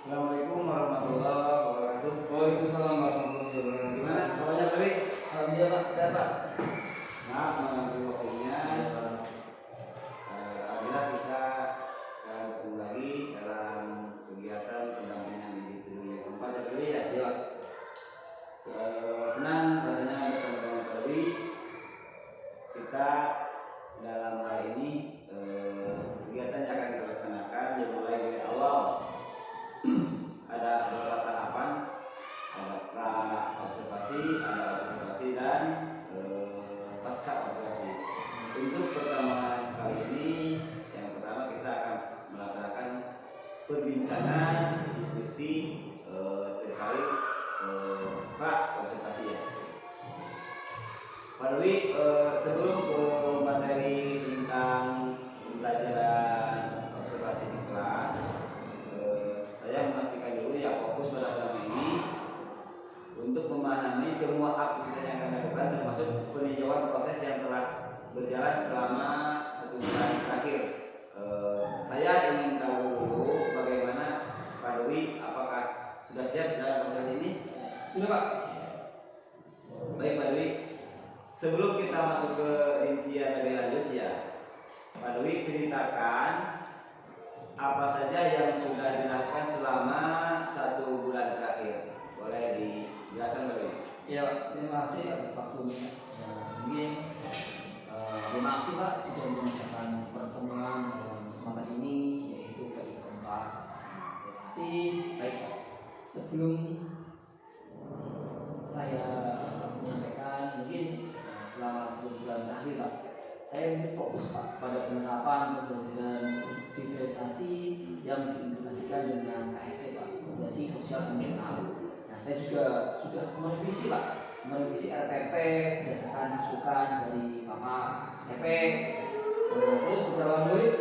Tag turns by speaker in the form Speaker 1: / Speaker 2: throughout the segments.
Speaker 1: Assalamualaikum warahmatullahi wabarakatuh.
Speaker 2: Waalaikumsalam warahmatullahi wabarakatuh.
Speaker 1: Gimana kabarnya Pak Dewi?
Speaker 2: Alhamdulillah Pak, sehat Pak.
Speaker 1: Maaf mengganggu waktunya. Alhamdulillah kita sekarang ketemu lagi dalam kegiatan pendampingan individu yang keempat ya Pak Dewi ya.
Speaker 2: Iya.
Speaker 1: Senang rasanya bertemu dengan Pak Dewi. Kita dalam hal ini kegiatan yang akan kita laksanakan dimulai dari awal. Ada beberapa tahapan, ada pra observasi, ada observasi dan pasca observasi. Untuk pertama kali ini, yang pertama kita akan melaksanakan perbincangan diskusi terkait pra observasi ya. Pak Dewi, sebelum ke materi tentang pembelajaran observasi di kelas, saya memastikan dulu ya fokus pada dalam ini untuk memahami semua aktivitas yang akan dilakukan termasuk peninjauan proses yang telah berjalan selama 1 bulan terakhir. Saya ingin tahu dulu bagaimana Pak Dewi, apakah sudah siap dalam proses ini?
Speaker 2: Sudah Pak.
Speaker 1: Baik Pak Dewi, sebelum kita masuk ke rincian lebih lanjut ya, Pak Dewi ceritakan apa saja yang sudah dilakukan selama 1 bulan terakhir. Boleh dijelaskan Pak Dewi?
Speaker 2: Iya Pak, terima kasih atas waktunya. Ya, mungkin terima kasih Pak sudah mengucapkan pertemuan dalam kesempatan ini, yaitu PI keempat. Terima kasih. Baik Pak, sebelum saya menyampaikan mungkin selama 10 bulan terakhir Pak, saya fokus Pak pada penerapan pembelajaran diferensiasi yang diimplementasikan dengan KSE Pak, Komunikasi Sosial Emosional. Nah, saya juga sudah merevisi Pak, merevisi RPP berdasarkan masukan dari Bapak RP. Terus beberapa murid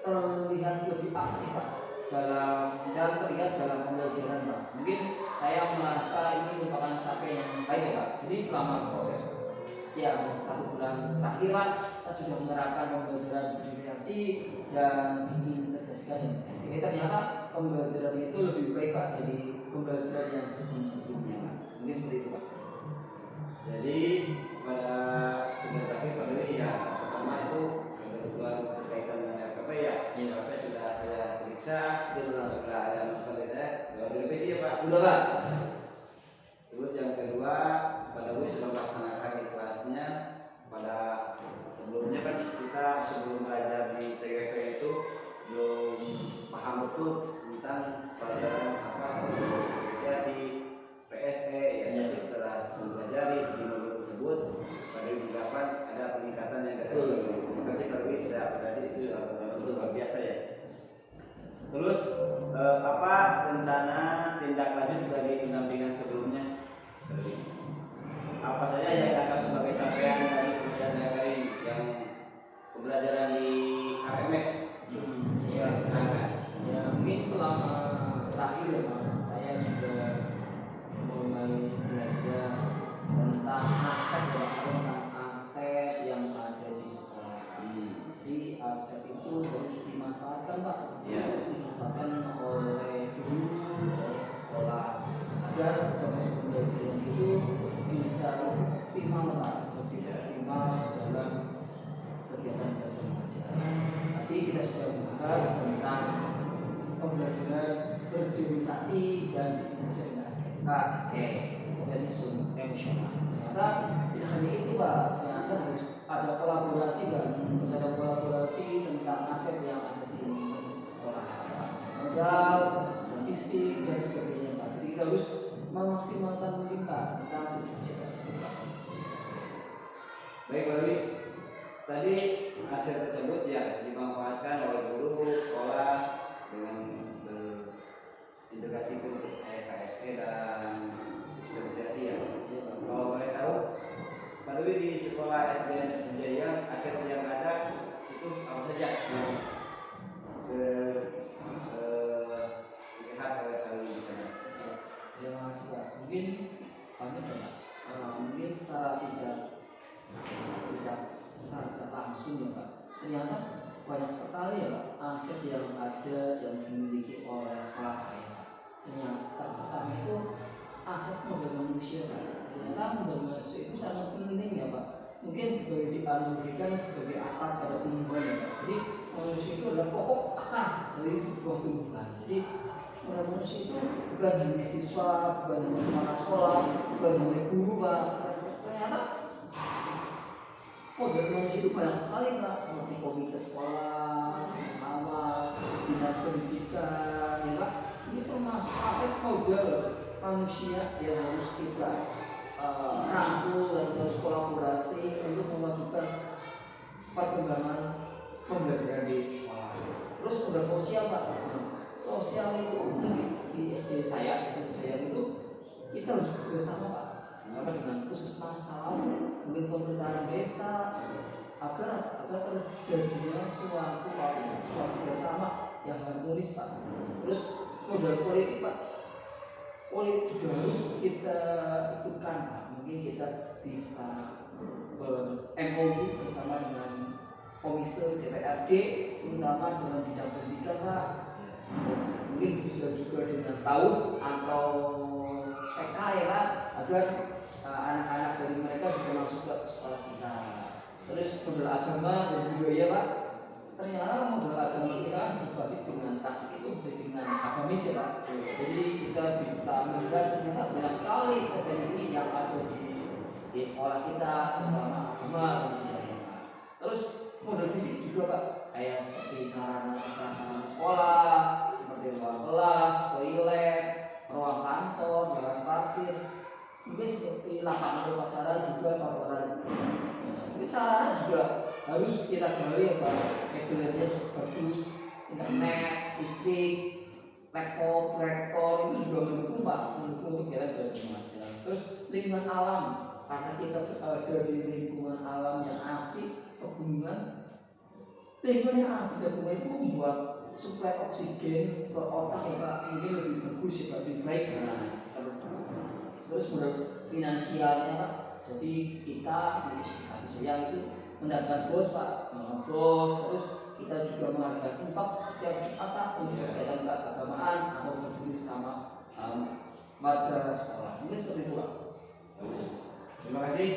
Speaker 2: terlihat lebih aktif Pak dan terlihat dalam pembelajaran Pak. Mungkin saya merasa ini merupakan capaian yang baik ya Pak. Jadi selama proses yang 1 bulan terakhir Pak, saya sudah menerapkan pembelajaran berdifferensiasi dan diintegrasikan dengan SE. Ternyata pembelajaran itu lebih baik Pak dari pembelajaran yang sebelum-sebelumnya Pak. Mungkin seperti itu Pak.
Speaker 1: Jadi pada bulan terakhir Pak Dewi ya, pertama itu kebetulan berkaitan dengan RPP ya. RPP sudah saya periksa, sudah ada masukan dari saya, sudah direvisi ya Pak.
Speaker 2: Sudah Pak.
Speaker 1: Terus yang kedua, Pak Dewi sudah melaksanakan di kelasnya. Pada sebelumnya kan kita sebelum belajar di CGP itu belum paham betul tentang pelajaran diferensiasi PSE ya. Tapi setelah mempelajari di modul tersebut, Pak Dewi mengungkapkan ada peningkatan yang kesal. Terima kasih Pak Dewi, saya apresiasi itu luar biasa ya. Terus apa rencana tindak lanjut dari pendampingan sebelumnya? Apa saja yang dianggap sebagai capaian dari pembelajaran dari yang pembelajaran di KMS?
Speaker 2: Ya, ya mungkin selama terakhir ya Pak, saya sudah mulai belajar tentang aset yang ada di sekolah. Jadi aset itu harus dimanfaatkan Pak, harus dimanfaatkan oleh guru, oleh sekolah agar proses pembelajaran itu bisa optimal Pak, lebih optimal dalam kegiatan belajar mengajar. Tadi kita sudah membahas tentang pembelajaran berdifferensiasi dan integrasi dengan KSE, komunikasi emosional. Ternyata tidak hanya itu Pak, ternyata harus ada kolaborasi Pak, harus ada kolaborasi tentang aset yang ada di sekolah, aset modal, fisik dan sebagainya Pak. Jadi kita harus memaksimalkan mungkin Pak tentang tujuan tersebut Pak.
Speaker 1: Baik Pak Dewi, tadi hasil tersebut ya dimanfaatkan oleh guru sekolah dengan berintegrasi ke KSE dan diferensiasi ya. Kalau boleh tahu, Pak Dewi di sekolah SD Jaya aset yang ada itu apa saja? Lihat oleh Pak Dewi di sana.
Speaker 2: Terima kasih Pak. Mungkin kami Pak, mungkin secara tidak langsung ya Pak, ternyata banyak sekali ya Pak aset yang ada yang dimiliki oleh sekolah saya. ternyata pertama itu aset modal manusia Pak. Ternyata modal manusia itu sangat penting ya Pak. Mungkin sebagai diberikan sebagai akar pada tumbuhan ya Pak. Jadi manusia itu adalah pokok akar dari sebuah tumbuhan. Jadi modal manusia itu bukan hanya siswa, bukan hanya kepala sekolah, bukan hanya guru Pak. Ternyata modal manusia itu banyak sekali Pak, seperti komite sekolah, pengawas, dinas pendidikan, ya Pak. Ini termasuk aset modal manusia yang harus kita rangkul dan terus kolaborasi untuk memajukan perkembangan pembelajaran di sekolah. Terus modal sosial Pak. Sosial itu di SD saya, di SMP saya itu kita harus bersama Pak, sama dengan puskesmas, mungkin pemerintahan desa, agar terjadinya suatu bersama yang harmonis Pak. Terus modal politik Pak, politik juga harus kita ikutkan Pak. Mungkin kita bisa ber-MOU bersama dengan komisi DPRD, terutama dalam bidang pendidikan Pak. Mungkin bisa juga dengan PAUD atau TK ya Pak, agar anak-anak dari mereka bisa masuk ke sekolah kita. Terus modal agama dan budaya Pak, ternyata modal agama kita kan berbasis dengan tasik itu dengan agamis ya Pak. Jadi kita bisa melihat ternyata banyak sekali potensi yang ada di sekolah kita, terutama agama dan budaya Pak. Terus modal fisik juga Pak, kayak seperti sarana prasarana sekolah, seperti ruang kelas, toilet, ruang kantor, jalan parkir, mungkin seperti lapangan upacara juga Pak olahraga. Mungkin sarana juga harus kita gali ya Pak, internetnya bagus, internet, listrik, laptop, proyektor itu juga mendukung Pak, mendukung untuk kita belajar mengajar. Terus lingkungan alam, karena kita berada di lingkungan alam yang asli, pegunungan, lingkungan yang asli pegunungan itu membuat suplai oksigen ke otak ya Pak, mungkin lebih bagus ya Pak, lebih baik. Terus modal finansialnya Pak, jadi kita di SD 1 Jaya itu mendapatkan bos Pak, bos. Terus kita juga mengadakan infak setiap Jumat Pak untuk kegiatan keagamaan atau peduli sama warga sekolah. Mungkin seperti itu Pak.
Speaker 1: Terima kasih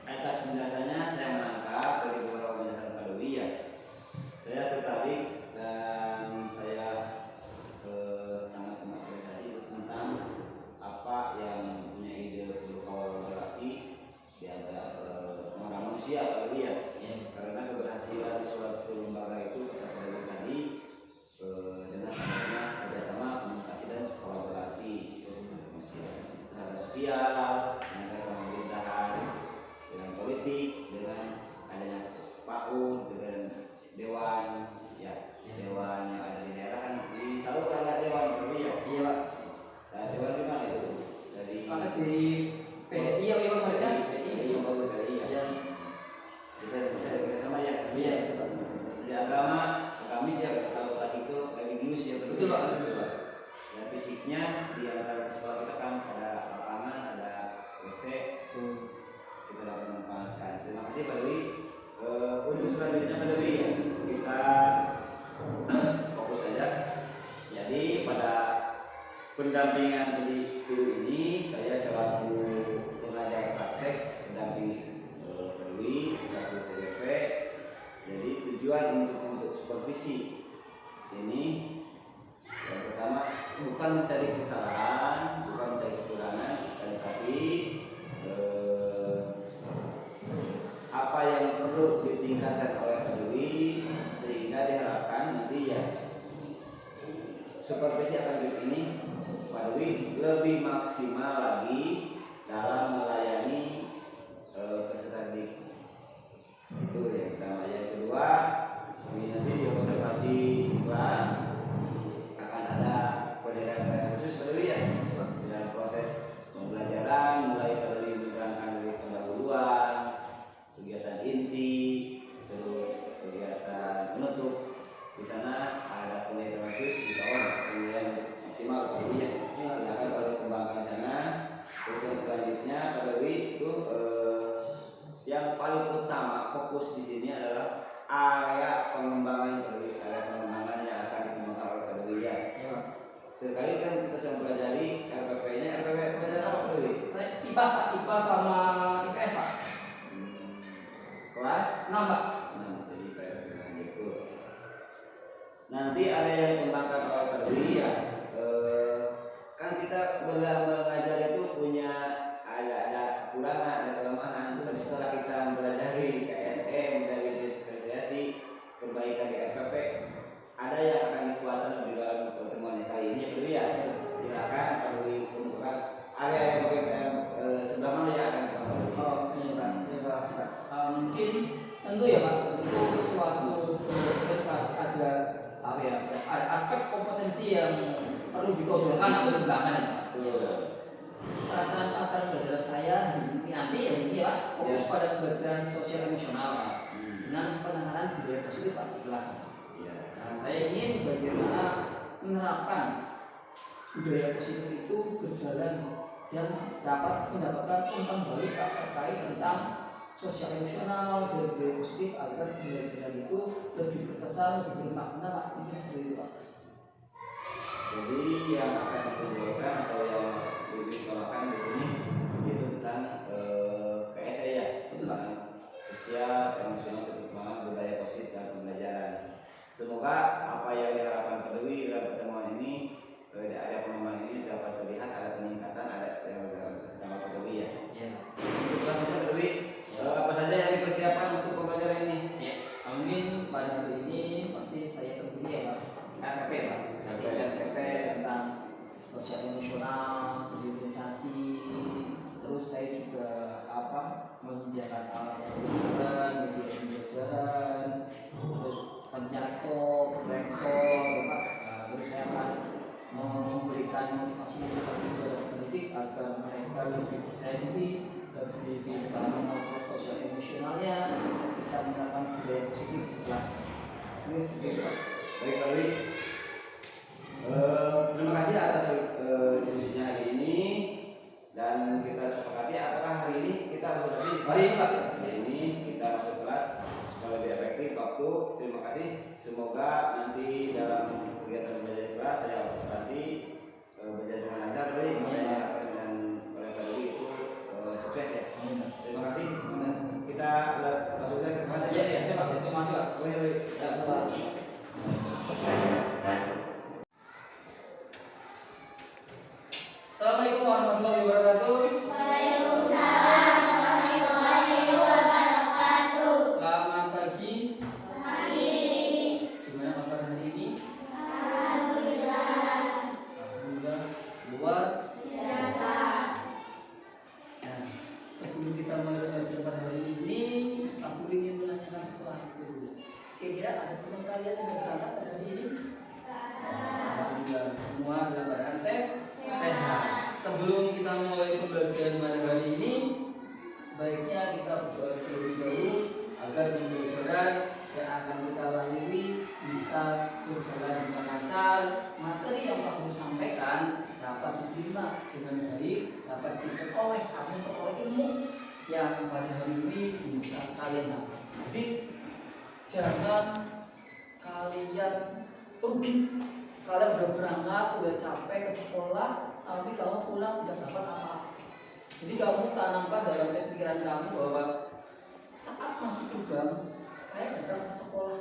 Speaker 1: atas penjelasannya. Saya menangkap dari beberapa penjelasan Pak Dwi ya. Saya tertarik dan saya sangat mengapresiasi tentang apa yang punya ide untuk kolaborasi di antara orang manusia Pak Dwi ya. Karena keberhasilan suatu lembaga itu kata Pak Dwi tadi dengan adanya kerjasama, komunikasi dan kolaborasi tenaga sosial, tenaga sama pemerintahan, dengan politik, dengan adanya PAUD, dengan dewan ya, dewan yang ada di daerah kan di Salo ada dewan berbeda ya.
Speaker 2: Iya Pak.
Speaker 1: Nah, dewan di mana itu? Dari
Speaker 2: PDI ya Pak mereka.
Speaker 1: PDI yang baru PDI ya. Kita bisa bekerjasama ya.
Speaker 2: Iya.
Speaker 1: Di agama, agamis ya, kalau kelas itu religius ya
Speaker 2: betul Pak, religius Pak.
Speaker 1: Dan fisiknya di antara sekolah kita kan ada lapangan, ada WC, kita dapat memanfaatkan. Terima kasih Pak Dewi. Untuk selanjutnya Pak Dewi ya, kita fokus saja. Jadi pada pendampingan di video ini saya selaku pengajar praktek pendamping Pak Dewi satu CGP. Jadi tujuan untuk supervisi ini yang pertama bukan mencari kesalahan, bukan mencari kekurangan, tetapi apa yang perlu ditingkatkan oleh Pak Dewi sehingga diharapkan nanti ya supervisi akademik ini Pak Dewi lebih maksimal lagi dalam melayani peserta didik. Itu yang pertama. Yang kedua, ini nanti di observasi di kelas akan ada pendidikan khusus Pak Dewi ya dalam proses pembelajaran, mulai Pak Dewi menerangkan dari pendahuluan, kegiatan inti, terus kegiatan penutup. Di sana ada pendidikan khusus, insya Allah penilaian maksimal Pak Dewi ya. Silakan kalau kembangkan sana. Terus yang selanjutnya Pak Dewi itu yang paling utama fokus di sini adalah area pengembangan Pak Dewi, area pengembangan yang akan dikembangkan oleh Pak Dewi ya. Terkait kan kita nanti ada yang kembangkan oleh Perwi ya. Kan kita mengajar itu punya ada kekurangan, ada kelemahan. Tapi setelah kita mempelajari KSM dari spesialisasi perbaikan di RPP, ada yang akan dikuatkan di dalam pertemuan kali ini Perwi ya. Silakan Perwi untukkan ada yang sebelah mana yang akan kita Perwi.
Speaker 2: Oh iya Pak, terima kasih Pak. Mungkin tentu ya Pak, untuk suatu dosen pasti ada apa ya, ada aspek kompetensi yang perlu ditonjolkan atau dikembangkan ya Pak. Perancangan pasar pembelajaran saya nanti ya ini ya Pak, fokus pada pembelajaran sosial emosional Pak, dengan penanganan budaya positif Pak di kelas. Nah, saya ingin bagaimana menerapkan budaya positif itu berjalan dan dapat mendapatkan umpan balik Pak terkait tentang sosial emosional dan budaya positif agar pembelajaran itu lebih berkesan, lebih bermakna Pak. Ini seperti itu Pak.
Speaker 1: Jadi yang akan ditunjukkan atau yang disekolahkan di sini itu tentang KSE ya, tentang sosial, emosional, perkembangan budaya positif dan pembelajaran. Semoga apa yang diharapkan Perwi dalam pertemuan ini, ada pengembangan ini dapat terlihat ada peningkatan, ada yang dapat Perwi ya. Untuk selanjutnya Perwi, apa saja yang dipersiapkan untuk pembelajaran ini?
Speaker 2: Ya, mungkin pada hari ini pasti saya tentunya ya RPP Pak. RPP tentang sosial emosional, digitalisasi, terus saya juga menyediakan alat pembelajaran, media pembelajaran, terus laptop, Pak. Terus saya akan memberikan motivasi kepada peserta didik agar mereka lebih percaya diri, lebih bisa mengontrol sosial emosionalnya, bisa menerapkan budaya positif di kelas. Ini seperti itu Pak.
Speaker 1: Baik Perwi. Terima kasih atas diskusinya hari ini dan kita sepakati apakah hari ini kita harus lebih
Speaker 2: hari ini Pak.
Speaker 1: Hari ini kita masuk kelas supaya lebih efektif waktu. Terima kasih. Semoga nanti dalam kegiatan belajar kelas saya observasi berjalan dengan lancar dan oleh Perwi itu sukses ya. Terima kasih. Kita langsung ke kelas
Speaker 2: ya. Terima kasih Pak. Ya, sabar. Assalamualaikum warahmatullahi wabarakatuh.
Speaker 3: Waalaikumsalam warahmatullahi wabarakatuh.
Speaker 2: Selamat pagi.
Speaker 3: Pagi.
Speaker 2: Gimana kabar hari ini?
Speaker 3: Alhamdulillah.
Speaker 2: Alhamdulillah. Luar
Speaker 3: biasa.
Speaker 2: Nah, sebelum kita mulai belajar pada hari ini, aku ingin menanyakan sesuatu. Kira-kira ada teman kalian yang berangkat pada hari ini? Alhamdulillah, semua dalam keadaan sehat. Sebelum kita mulai pembelajaran pada hari ini, sebaiknya kita berdoa terlebih dahulu agar pembelajaran yang akan kita lalui bisa berjalan dengan lancar, materi yang Pak sampaikan dapat diterima dengan baik, dapat diperoleh, kami memperoleh ilmu yang pada hari ini bisa kalian dapat. Jadi jangan kalian rugi. Kalian udah berangkat, udah capek ke sekolah, tapi kamu pulang tidak dapat apa-apa. Jadi kamu tanamkan dalam pikiran kamu bahwa saat masuk gerbang, saya datang ke sekolah.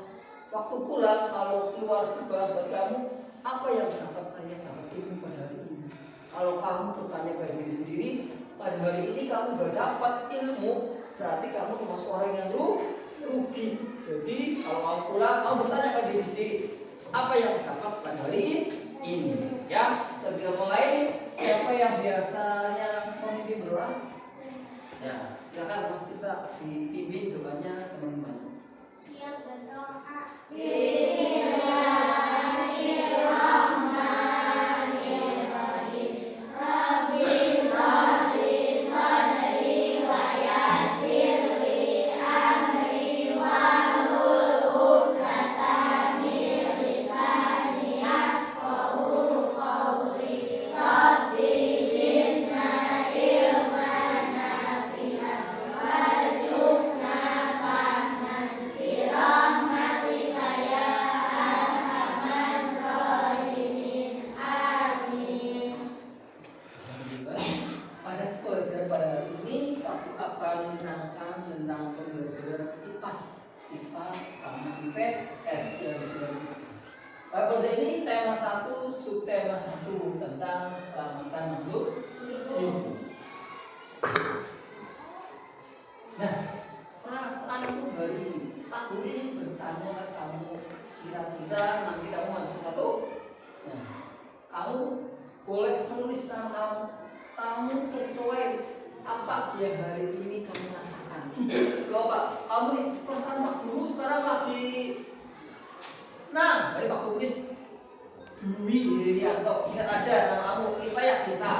Speaker 2: Waktu pulang, kalau keluar gerbang buat kamu, apa yang dapat saya dapat ilmu pada hari ini? Kalau kamu bertanya ke diri sendiri, pada hari ini kamu gak dapat ilmu, berarti kamu termasuk orang yang rugi. Jadi kalau kamu pulang, kamu bertanya ke diri sendiri, apa yang dapat pada hari ini? Ya, sebelum mulai, siapa yang biasanya memimpin berdoa? Ya, silakan Mas Tita dipimpin doanya teman-teman.
Speaker 3: Siap berdoa. Bismillahirrahmanirrahim. Rabbi sholli sadri wa yassir li amri wahlul 'uqdatam min lisani yafqahu qawli. Rabbi zidna ilman nafi'an warzuqna fahman bi rahmatika ya arhamar rahimin. Amin.
Speaker 2: Alhamdulillah. Pada pelajaran pada hari ini aku akan menerangkan tentang pembelajaran IPAS, IPA sama IPS yang sudah IPAS. Bible ini tema 1, subtema 1 tentang selamatkan makhluk hidup. Nah, perasaanku hari ini, aku ingin bertanya ke kamu, kira-kira nanti kamu harus satu. Nah, kamu boleh menulis nama kamu sesuai apa yang hari ini kamu rasakan. Jujur, gak apa. Kamu perasaan Pak Guru sekarang lagi senang. Dari Pak Guru Dwi Irianto, ingat aja nama kamu, kita ya kita.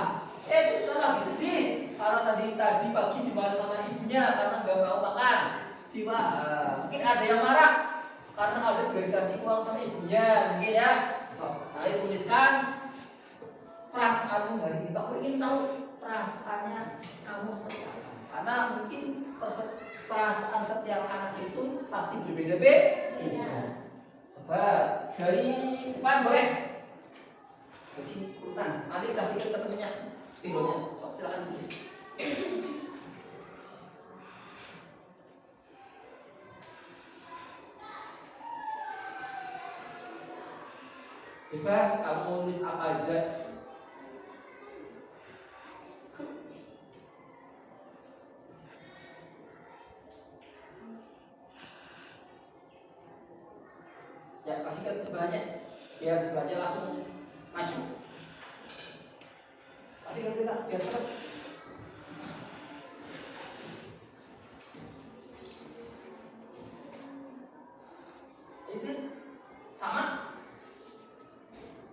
Speaker 2: Kita lagi sedih karena tadi pagi dimarahin sama ibunya karena nggak mau makan. Sedih Pak. Mungkin ada yang marah karena ada dikasih uang sama ibunya, mungkin ya. So, ayo tuliskan perasaanmu hari ini. Pak Guru ingin tahu perasaannya kamu seperti apa. Karena mungkin perasaan setiap anak itu pasti berbeda-beda. Sebab dari depan boleh kasih urutan, nanti kasih ke temennya spidolnya, sok silakan tulis. Bebas kamu nulis apa aja. Ya, kasih ke sebelahnya biar sebelahnya langsung maju. Kasih ke kita biar cepat. Itu sama.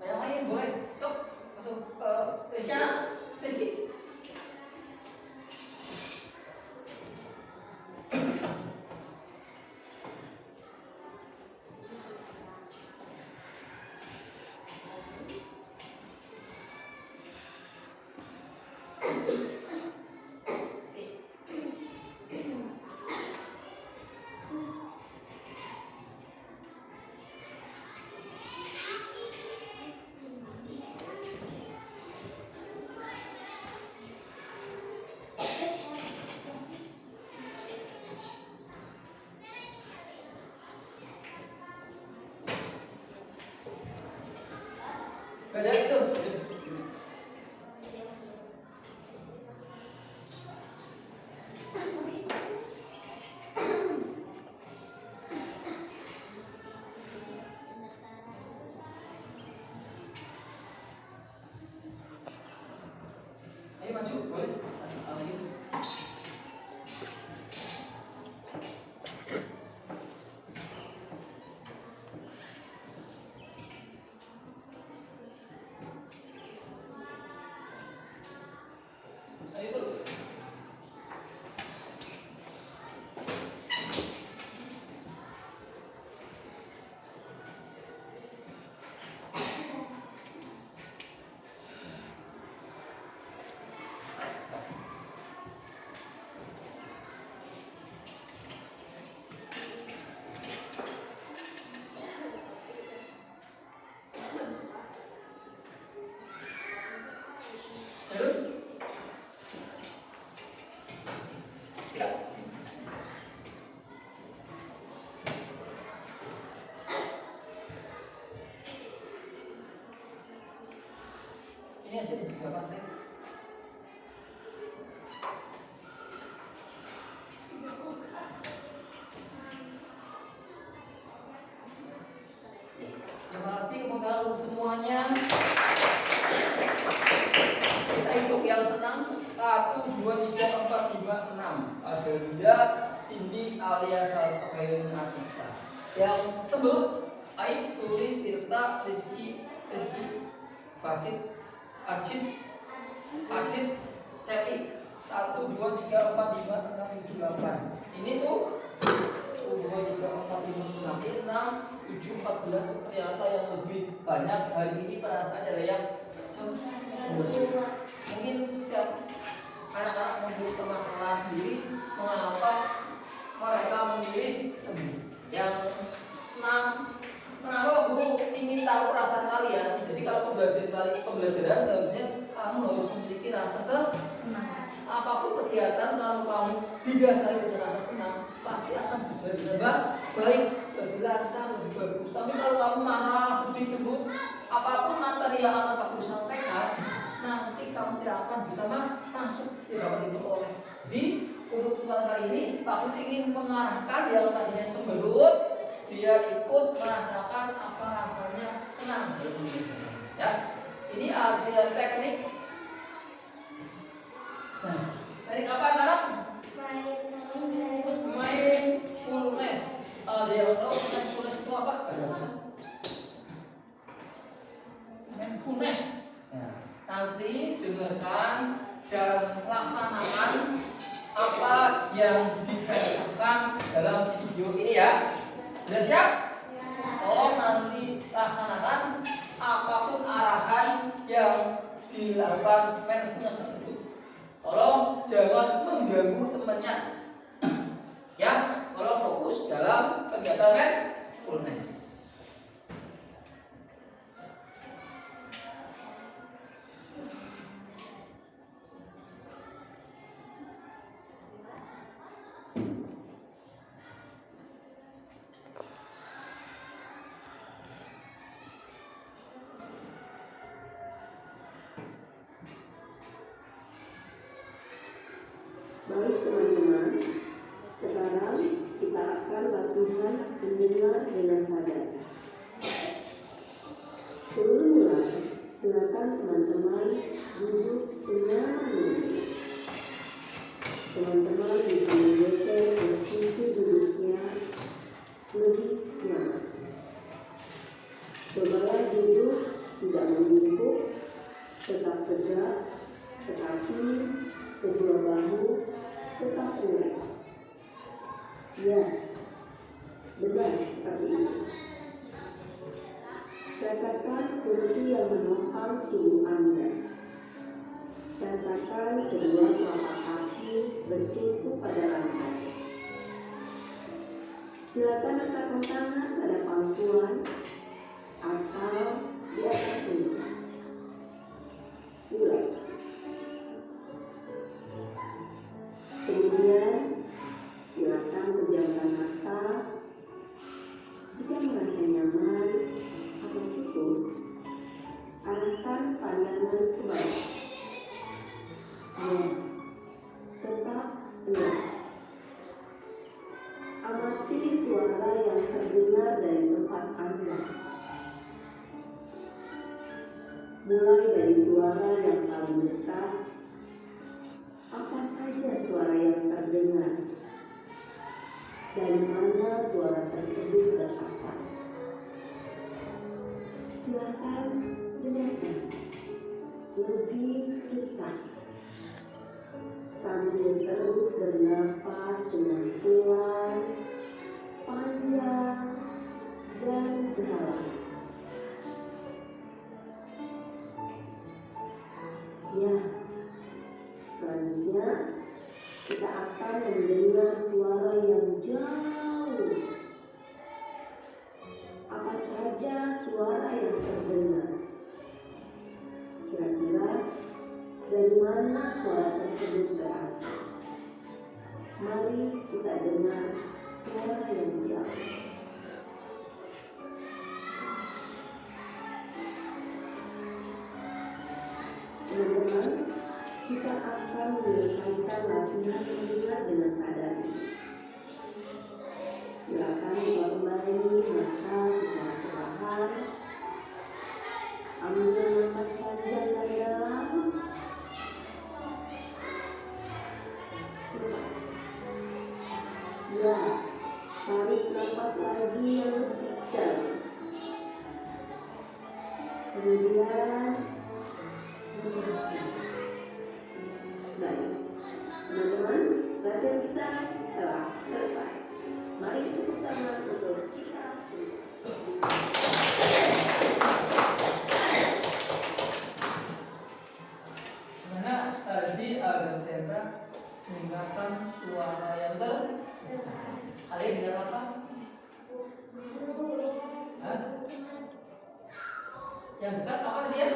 Speaker 2: Yang lain boleh. Cok, masuk ke Rizky. Ada itu. Ayo maju, boleh. Ini aja nih, nggak pasang. Terima kasih kepada semuanya. Kita hitung yang senang. 1, 2, 3, 4, 5, 6. Ada Linda, Cindy, Aliasa, Sohailun, Atika. Yang cemberut, Ais, Sulis, Tirta, Rizky, Basit, Adit, Cepi. 1, 2, 3, 4, 5, 6, 7, 8. Ini tuh 1, 2, 3, 4, 5, 6, 7, 14. Ternyata yang lebih banyak hari ini perasaan ada yang cemberut. Mungkin setiap anak-anak memilih permasalahan sendiri, mengapa mereka memilih cemberut. Yang senang, kenapa guru ingin tahu perasaan kalian? Jadi kalau pembelajaran seharusnya kamu harus memiliki rasa senang. Apapun kegiatan kalau kamu didasari dengan rasa senang, pasti akan bisa dengan baik. lebih lancar, lebih bagus. Tapi kalau kamu marah, sedih, cemburu, apapun materi yang akan kamu sampaikan, nanti kamu tidak akan bisa masuk, tidak akan diperoleh. Jadi untuk kesempatan kali ini, Pak Kun ingin mengarahkan yang tadinya cemberut, biar ikut merasakan apa rasanya senang dalam mengerjakan. Ya, ini ada teknik. Nah, teknik apa anak? Mindfulness. Ada yang tahu mindfulness itu apa? Ada bisa? Mindfulness. Ya. Nanti dengarkan dan laksanakan apa yang diperhatikan dalam video ini ya. Sudah siap? Tolong nanti laksanakan apapun arahan yang dilakukan mindfulness tersebut. Tolong jangan mengganggu temannya. Ya, tolong fokus dalam kegiatan mindfulness.
Speaker 4: Baik teman-teman, sekarang kita akan latihan mendengar dengan sadar. Sebelum mulai, silakan teman-teman duduk senyaman mungkin. Teman-teman bisa menggeser posisi duduknya lebih nyaman. Cobalah duduk tidak membungkuk, tetap tegak, tetapi kedua bahu tetap rileks. Ya, benar seperti ini. Rasakan kursi yang menopang tubuh Anda. Rasakan kedua telapak kaki bertumpu pada lantai. Silakan letakkan tangan pada pangkuan atau di atas meja. Rileks. Kemudian silakan pejamkan mata. Jika merasa nyaman atau cukup, arahkan pandangan ke bawah. Tetap tenang. Amati suara yang terdengar dari tempat Anda. Mulai dari suara yang paling dekat. Apa saja suara yang terdengar? Dari mana suara tersebut berasal? Silakan dengarkan lebih dekat sambil terus bernafas dengan pelan, panjang, dan dalam. Ya. Selanjutnya, kita akan mendengar suara yang jauh. Apa saja suara yang terdengar? Kira-kira dari mana suara tersebut berasal? Mari kita dengar suara yang jauh. Teman-teman, kita akan menyelesaikan latihan mendengar dengan sadar ini. Silakan buka kembali mata secara perlahan. Ambil nafas panjang dan dalam. Ya, tarik nafas lagi yang lebih dalam. Kemudian lepaskan. Baik, teman-teman, latihan kita telah selesai. Mari tepuk tangan untuk kita semua.
Speaker 2: Mana tadi ada perintah mendengarkan suara yang kalian dengar apa? Hah? Yang dekat apa tadi ya?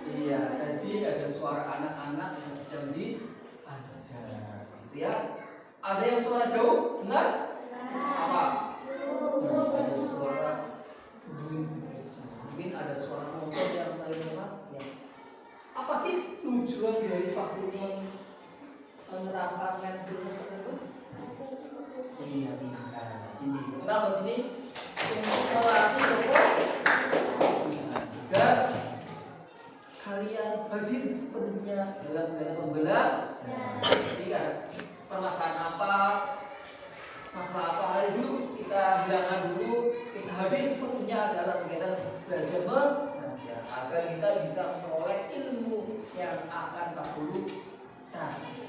Speaker 2: Iya, tadi ada suara anak-anak yang sedang diajar, gitu ya. Ada yang suara jauh, dengar? Apa? Kenapa sini? Untuk melatih kefokusan agar kalian hadir sepenuhnya dalam kegiatan pembelajaran. Jadi kan permasalahan apa, masalah apa hari dulu kita hilangkan dulu, kita hadir sepenuhnya dalam kegiatan belajar mengajar agar kita bisa memperoleh ilmu yang akan Pak Guru cari.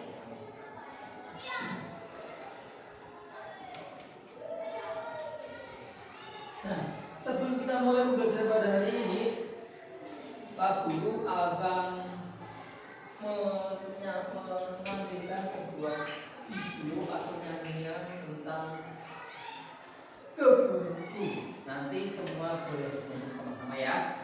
Speaker 2: Nah, sebelum kita mulai belajar pada hari ini, Pak Guru akan menampilkan sebuah video atau nyanyian tentang kebunku. Nanti semua boleh bernyanyi sama-sama ya.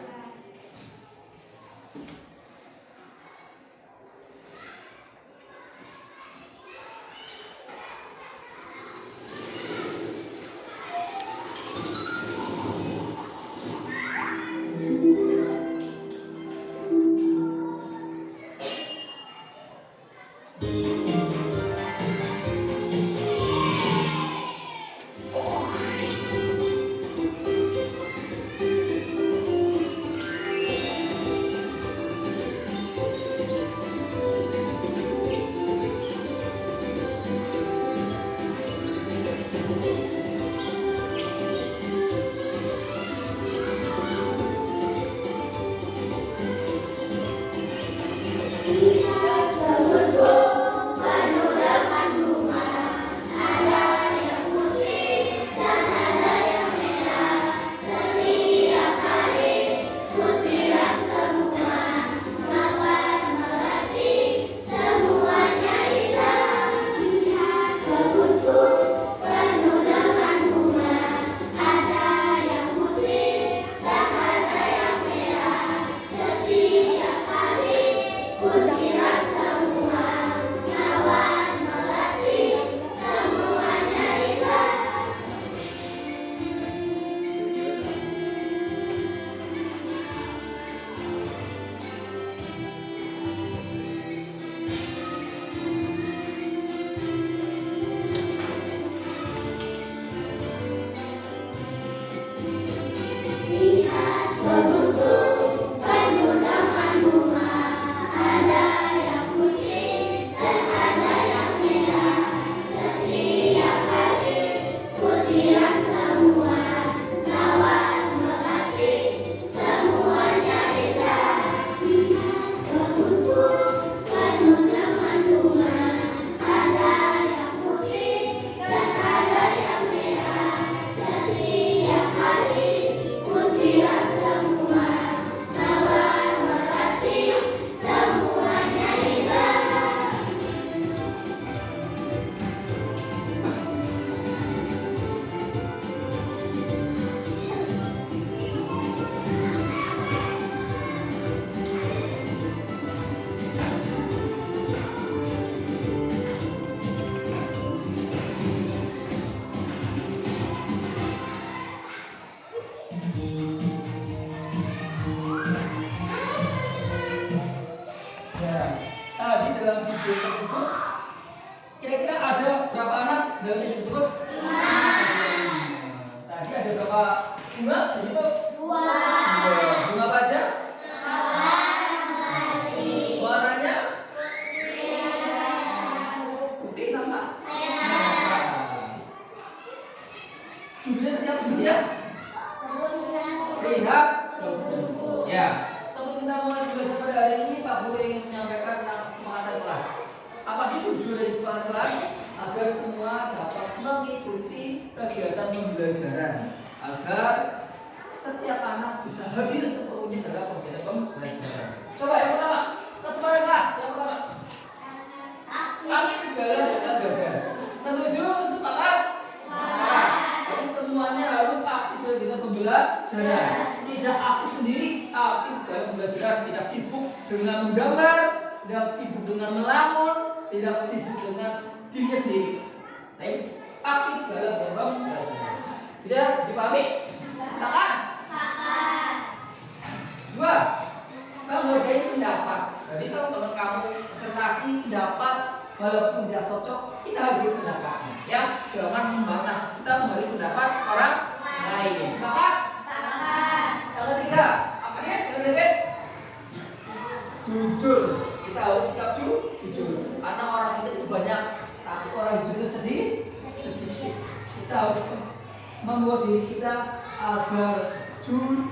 Speaker 2: Dalam video tersebut kira-kira ada berapa anak dalam video tersebut? 5. Tadi ada berapa bunga di situ? 2. Bunga apa aja? Warnanya? Putih sama? Judulnya tadi apa judulnya? Lihat. Ya. Sebelum kita mulai belajar pada hari ini, Pak Guru ingin menyampaikan tentang semangat kelas. Apa sih tujuan dari semangat kelas? Agar semua dapat mengikuti kegiatan pembelajaran, agar setiap anak bisa hadir sepenuhnya dalam kegiatan pembelajaran. Coba yang pertama, semangat kelas. Yang pertama, aktif dalam kegiatan belajar. Setuju? Sepakat? Sepakat. Jadi semuanya harus aktif dalam kegiatan pembelajaran. Tidak aktif sendiri, aktif dalam belajar, tidak sibuk dengan menggambar, tidak sibuk dengan melamun, tidak sibuk dengan dirinya sendiri. Nah, ini aktif dalam belajar. Bisa dipahami? Sepakat? Sepakat. 2. Menghargai pendapat. Jadi kalau teman kamu presentasi pendapat walaupun tidak cocok, kita hargai pendapatnya. Ya, jangan membantah. Kita menghargai pendapat membuat diri kita agar jujur.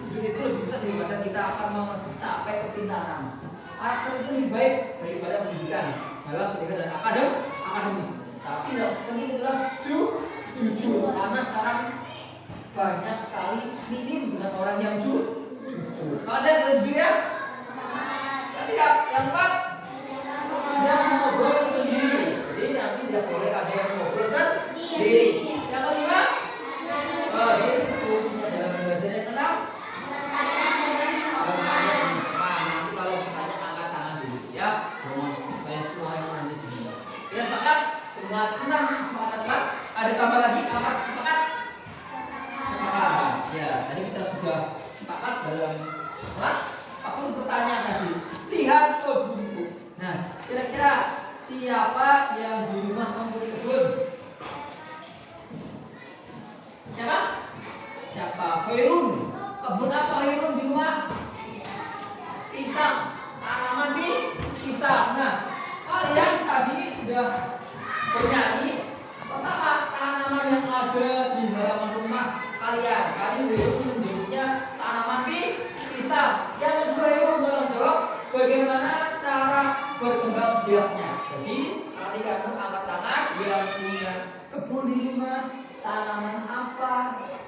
Speaker 2: Jujur itu lebih bisa daripada kita akan mencapai kepintaran. Karakter itu lebih baik daripada pendidikan dalam pendidikan dan akademis. Tapi yang penting itulah jujur. Karena sekarang banyak sekali minim dengan orang yang jujur. Ada yang jujur ya? Tidak. Yang keempat, tidak ngobrol sendiri. Jadi nanti tidak boleh ada yang ngobrol sendiri. Yang kelima, ini seterusnya dalam belajar. Yang keenam, nanti kalau ditanya angkat tangan dulu ya. Jangan kayak semua yang nanti dulu. Ya sepakat dengan 6 sepakat kelas. Ada tambah lagi apa sepakat? Sepakat. Ya, tadi kita sudah sepakat dalam kelas. Aku bertanya tadi, lihat kebunku. Nah, kira-kira siapa yang di rumah mempunyai kebun? Siapa? Khairun. Kebun apa Khairun di rumah? Pisang. Tanaman pisang. Nah, kalian tadi sudah bernyanyi. Pertama, tanaman yang ada di halaman rumah kalian. Kalian menjawabnya tanaman pisang. Yang kedua itu tolong jawab bagaimana cara berkembang biaknya. Jadi nanti kamu angkat tangan yang punya kebun di rumah, tanaman apa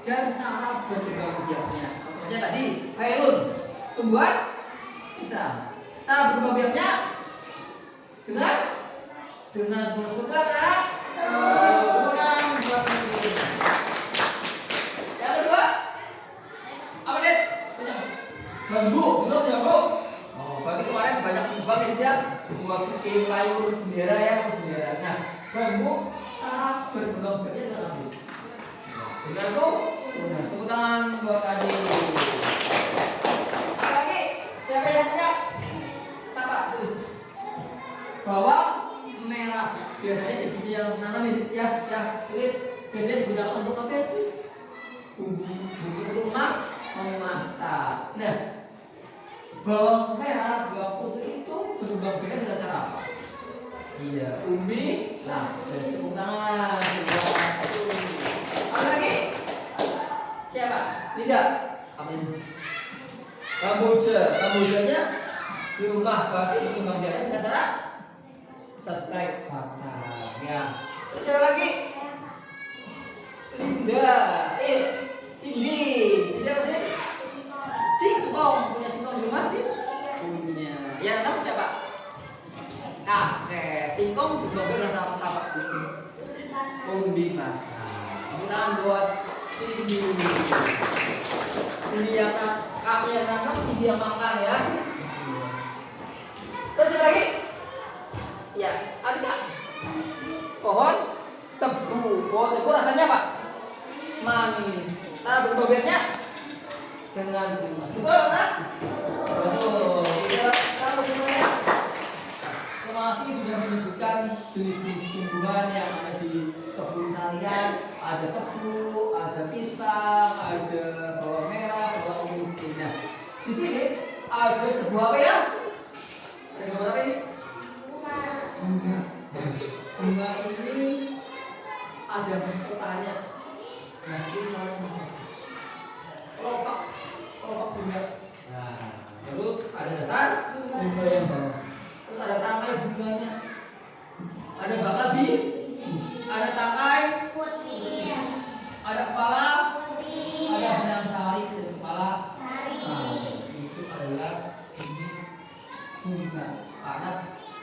Speaker 2: dan cara berkembang biaknya. Contohnya tadi Khairun tumbuhan pisang. Cara berkembang biaknya dengan sebutlah cara yang kedua apa deh? Bambu, belum ya bu? Oh, berarti kemarin banyak lubang ini ya, buat bikin layur bendera ya, bendera. Nah, bambu cara berkembang biaknya dengan bambu. Dengan tuh, udah sebut tangan buat tadi. Lagi, siapa yang punya? Siapa? Tulis. Bawang merah biasanya ibu yang nanam ya, tulis. Biasanya digunakan untuk apa ya, tulis? Bumbu untuk memasak. Nah, bawang merah, bawang putih itu berkembang biaknya dengan cara apa? Iya, umbi. Nah, dari sepuluh tangan. Apa lagi? Siapa? Linda. Apa ini? Kambojanya di rumah berarti berkembang biaknya dengan cara subscribe batang. Ya. Siapa lagi? Linda. Cindy apa sih? Singkong, punya singkong di rumah sih? Punya. Yang enam siapa? Oke, singkong berkembang rasa apa di sini? Umbi batang. Tangan buat Cindy. Cindy yang kami yang nanam, Cindy yang makan ya. Terus siapa lagi? Ya, Atika. Pohon tebu. Pohon tebu rasanya apa? Manis. Cara berkembang biaknya dengan bunga. Betul kan? Betul. Kita tahu semuanya. Masih sudah menyebutkan jenis-jenis tumbuhan yang ada di kebun kalian. Ada tebu, ada pisang, ada bawang merah, bawang putih. Nah, di sini ada sebuah apa ya? Ada gambar apa ini? Bunga. Bunga ini ada mahkotanya. Nah, ini kelopak bunga. Nah, terus ada dasar bunga yang bawah. Terus ada tangkai bunganya. Ada bakal ada tangkai putih. Ada kepala putih. Ada benang sari dan kepala sari. Itu adalah jenis bunga. Karena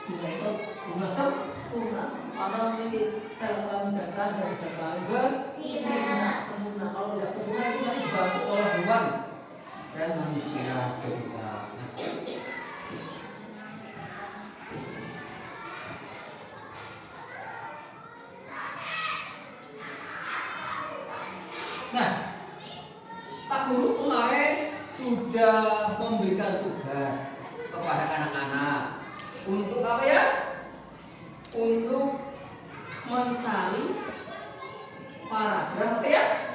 Speaker 2: bunga itu bunga sempurna. Karena memiliki sel kelamin jantan dan sel kelamin betina sempurna. Kalau tidak sempurna itu nanti dibantu oleh hewan dan manusia juga bisa. Nah, Pak Guru kemarin sudah memberikan tugas kepada anak-anak untuk apa ya? Untuk mencari paragraf ya?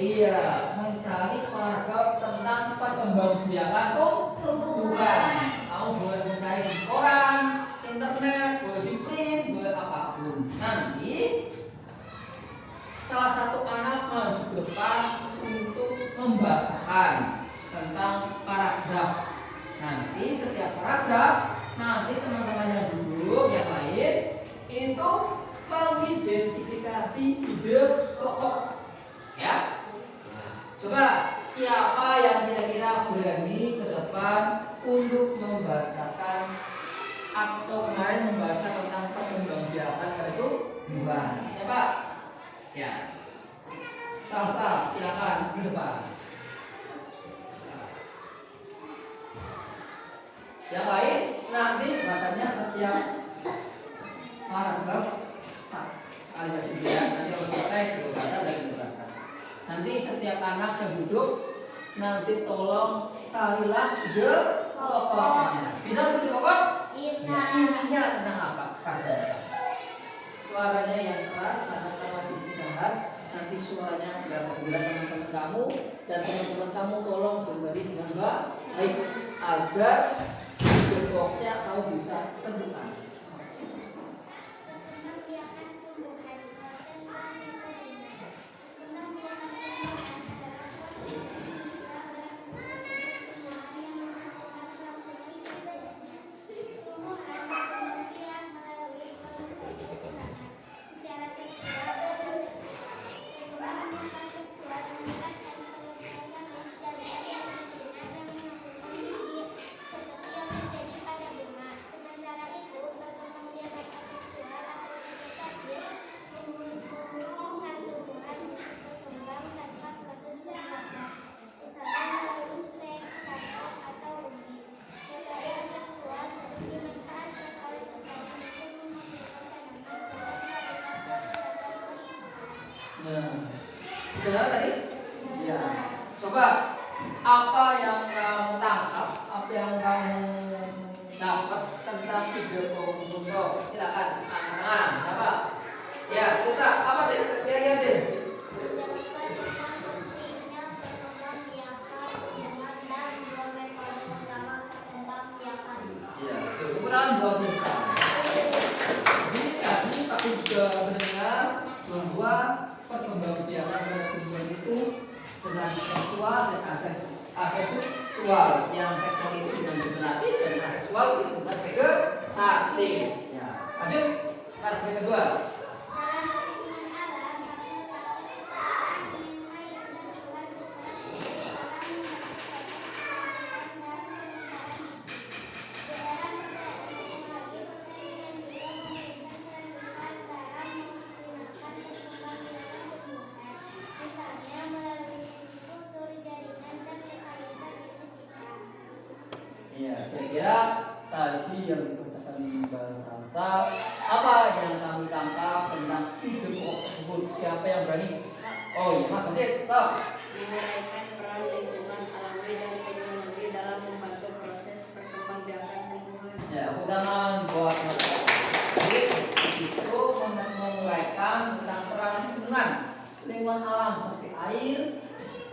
Speaker 2: Iya, mencari paragraf tentang perkembangbiakan tumbuhan. Kamu boleh mencari di koran, internet, boleh di print, boleh apapun. Nanti salah satu anak maju ke depan untuk membacakan tentang paragraf. Nanti setiap paragraf, nanti teman-teman yang duduk yang lain itu mengidentifikasi ide pokok. Ya, coba siapa yang kira-kira berani ke depan untuk membacakan atau kemarin membaca tentang perkembangbiakan pertumbuhan? Siapa? Ya, Salsa, silakan di depan. Yang lain nanti bacanya setiap paragraf sekali baca dia. Nanti kalau selesai berkata dan berkata. Nanti setiap anak yang duduk nanti tolong carilah ide pokoknya. Bisa ide pokok?
Speaker 3: Bisa.
Speaker 2: Intinya tentang apa? Suaranya yang keras karena sangat istirahat. Nanti suaranya biar kedengaran teman-teman kamu dan teman-teman kamu tolong dengerin dengan baik agar pokoknya kamu bisa tentukan. Benar tadi? Ya. Coba apa yang kamu tangkap, apa yang kamu dapat tentang ide pokok tersebut? Silakan tangan. Siapa? Ya, kita apa tadi? Kira-kira tadi? Ya, kebetulan dua kita. Jadi tadi aku juga mendengar bahwa perkembangbiakan pertumbuhan itu dengan seksual dan aseksual. Yang seksual itu dengan generatif dan aseksual itu bukan vegetatif. Ya, lanjut paragraf kedua. Ya, kira-kira tadi yang dibacakan Mbak Salsa, apa yang kami tangkap tentang ide pokok tersebut? Siapa yang berani? Oh iya, Mas Wasid, so.
Speaker 5: Menguraikan peran lingkungan alami dan teknologi dalam membantu proses perkembangbiakan lingkungan.
Speaker 2: Ya, aku tangan buat Jadi itu menguraikan tentang peran lingkungan alam seperti air,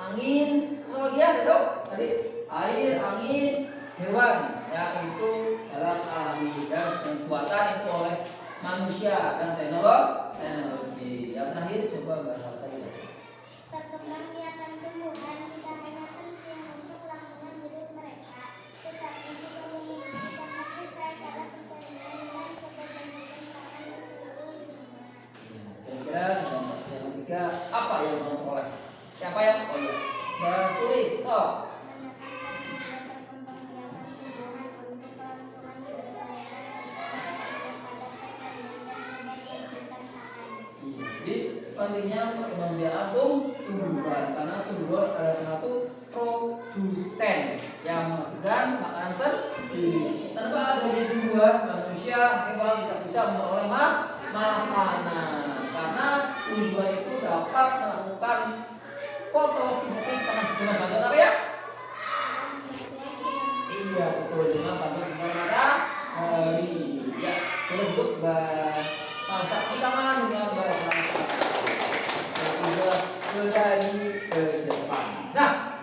Speaker 2: angin, terus lagi ya, itu tadi air, angin, hewan yang itu dalam alami dan buatan itu oleh manusia dan teknologi. Yang terakhir coba bahasa saya.
Speaker 3: Perkembangbiakan tumbuhan tidak hanya penting untuk kelangsungan hidup mereka, tetapi juga memiliki dampak besar pada perekonomian dan keberlanjutan di seluruh dunia.
Speaker 2: Kira-kira dampak yang ketiga apa yang kamu peroleh? Siapa yang? Oh iya, Mbak Sulis. So. Pentingnya perkembangbiakan tumbuhan karena tumbuhan adalah satu produsen yang menghasilkan makanan sendiri. Tanpa adanya tumbuhan, manusia, hewan tidak bisa memperoleh makanan karena tumbuhan itu dapat melakukan fotosintesis dengan bantuan apa ya? Iya betul, dengan bantuan sinar matahari. Ya, bentuk Salsa tangan dengan bahasa berani ke depan. Nah,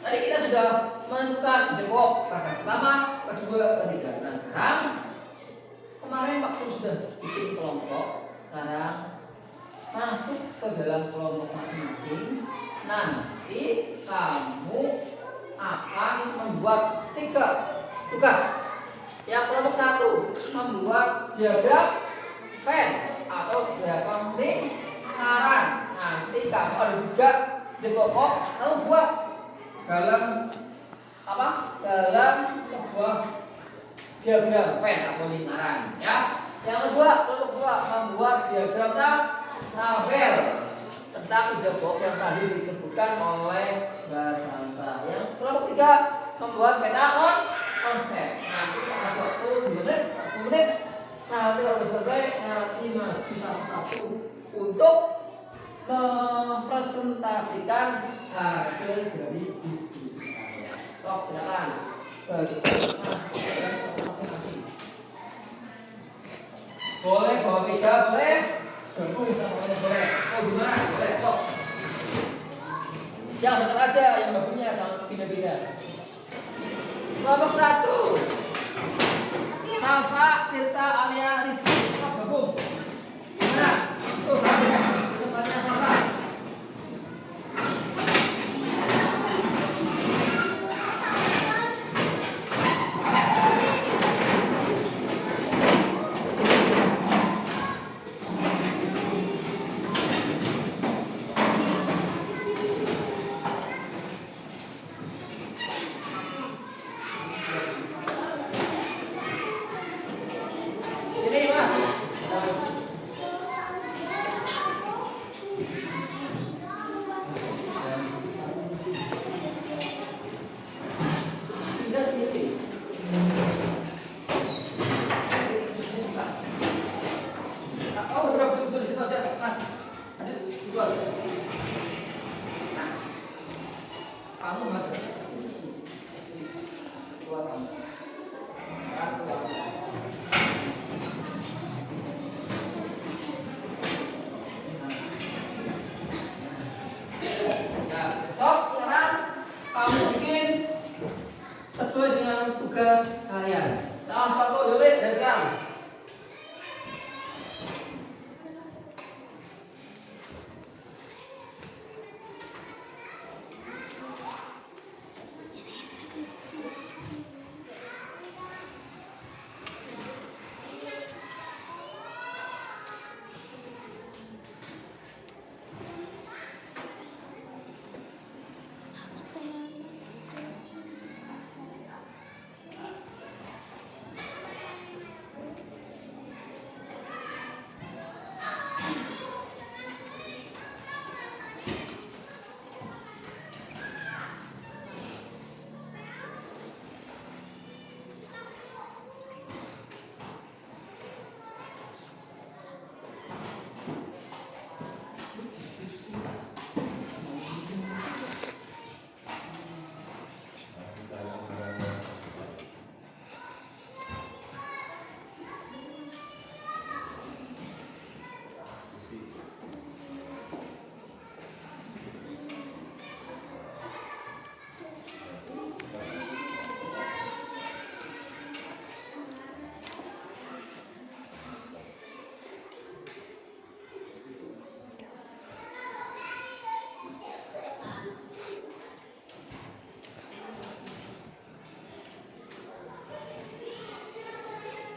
Speaker 2: tadi kita sudah menentukan jebok pertama, kedua, ketiga. Nah sekarang kemarin waktu sudah bikin kelompok, sekarang masuk ke dalam kelompok masing-masing, nanti kamu akan membuat 3 tugas. Yang kelompok 1 membuat diagram Venn atau diagram lingkaran. Nanti kamu ada 3 di kelompok, kamu buat dalam apa? Dalam sebuah diagram Venn atau lingkaran, ya. Yang kedua, kelompok 2 membuat diagram tabel tentang ide pokok yang tadi disebutkan oleh Mbak Sansa. Yang kelompok 3 membuat peta konsep. Nanti kasih waktu 10 menit. Nanti kalau selesai nanti maju satu-satu untuk mempresentasikan hasil dari diskusi kalian. Sok silakan bagi masing-masing. Boleh bawa meja, boleh gabung sama boleh. Oh gimana? Boleh sok. Yang betul aja, yang bagusnya jangan pindah-pindah. Kelompok 1 Salsa, Tirta, Alia, Rizky, gabung. Gimana? Tuh, tanya Salsa. Ini Mas. Pindah sini. Oh, udah betul di situ aja, Mas. Ada dua aja. Nah, kamu hadapnya ke sini. Dua kamu. Besok sekarang kamu bikin sesuai dengan tugas kalian. Nah, sepatu dulu dari sekarang.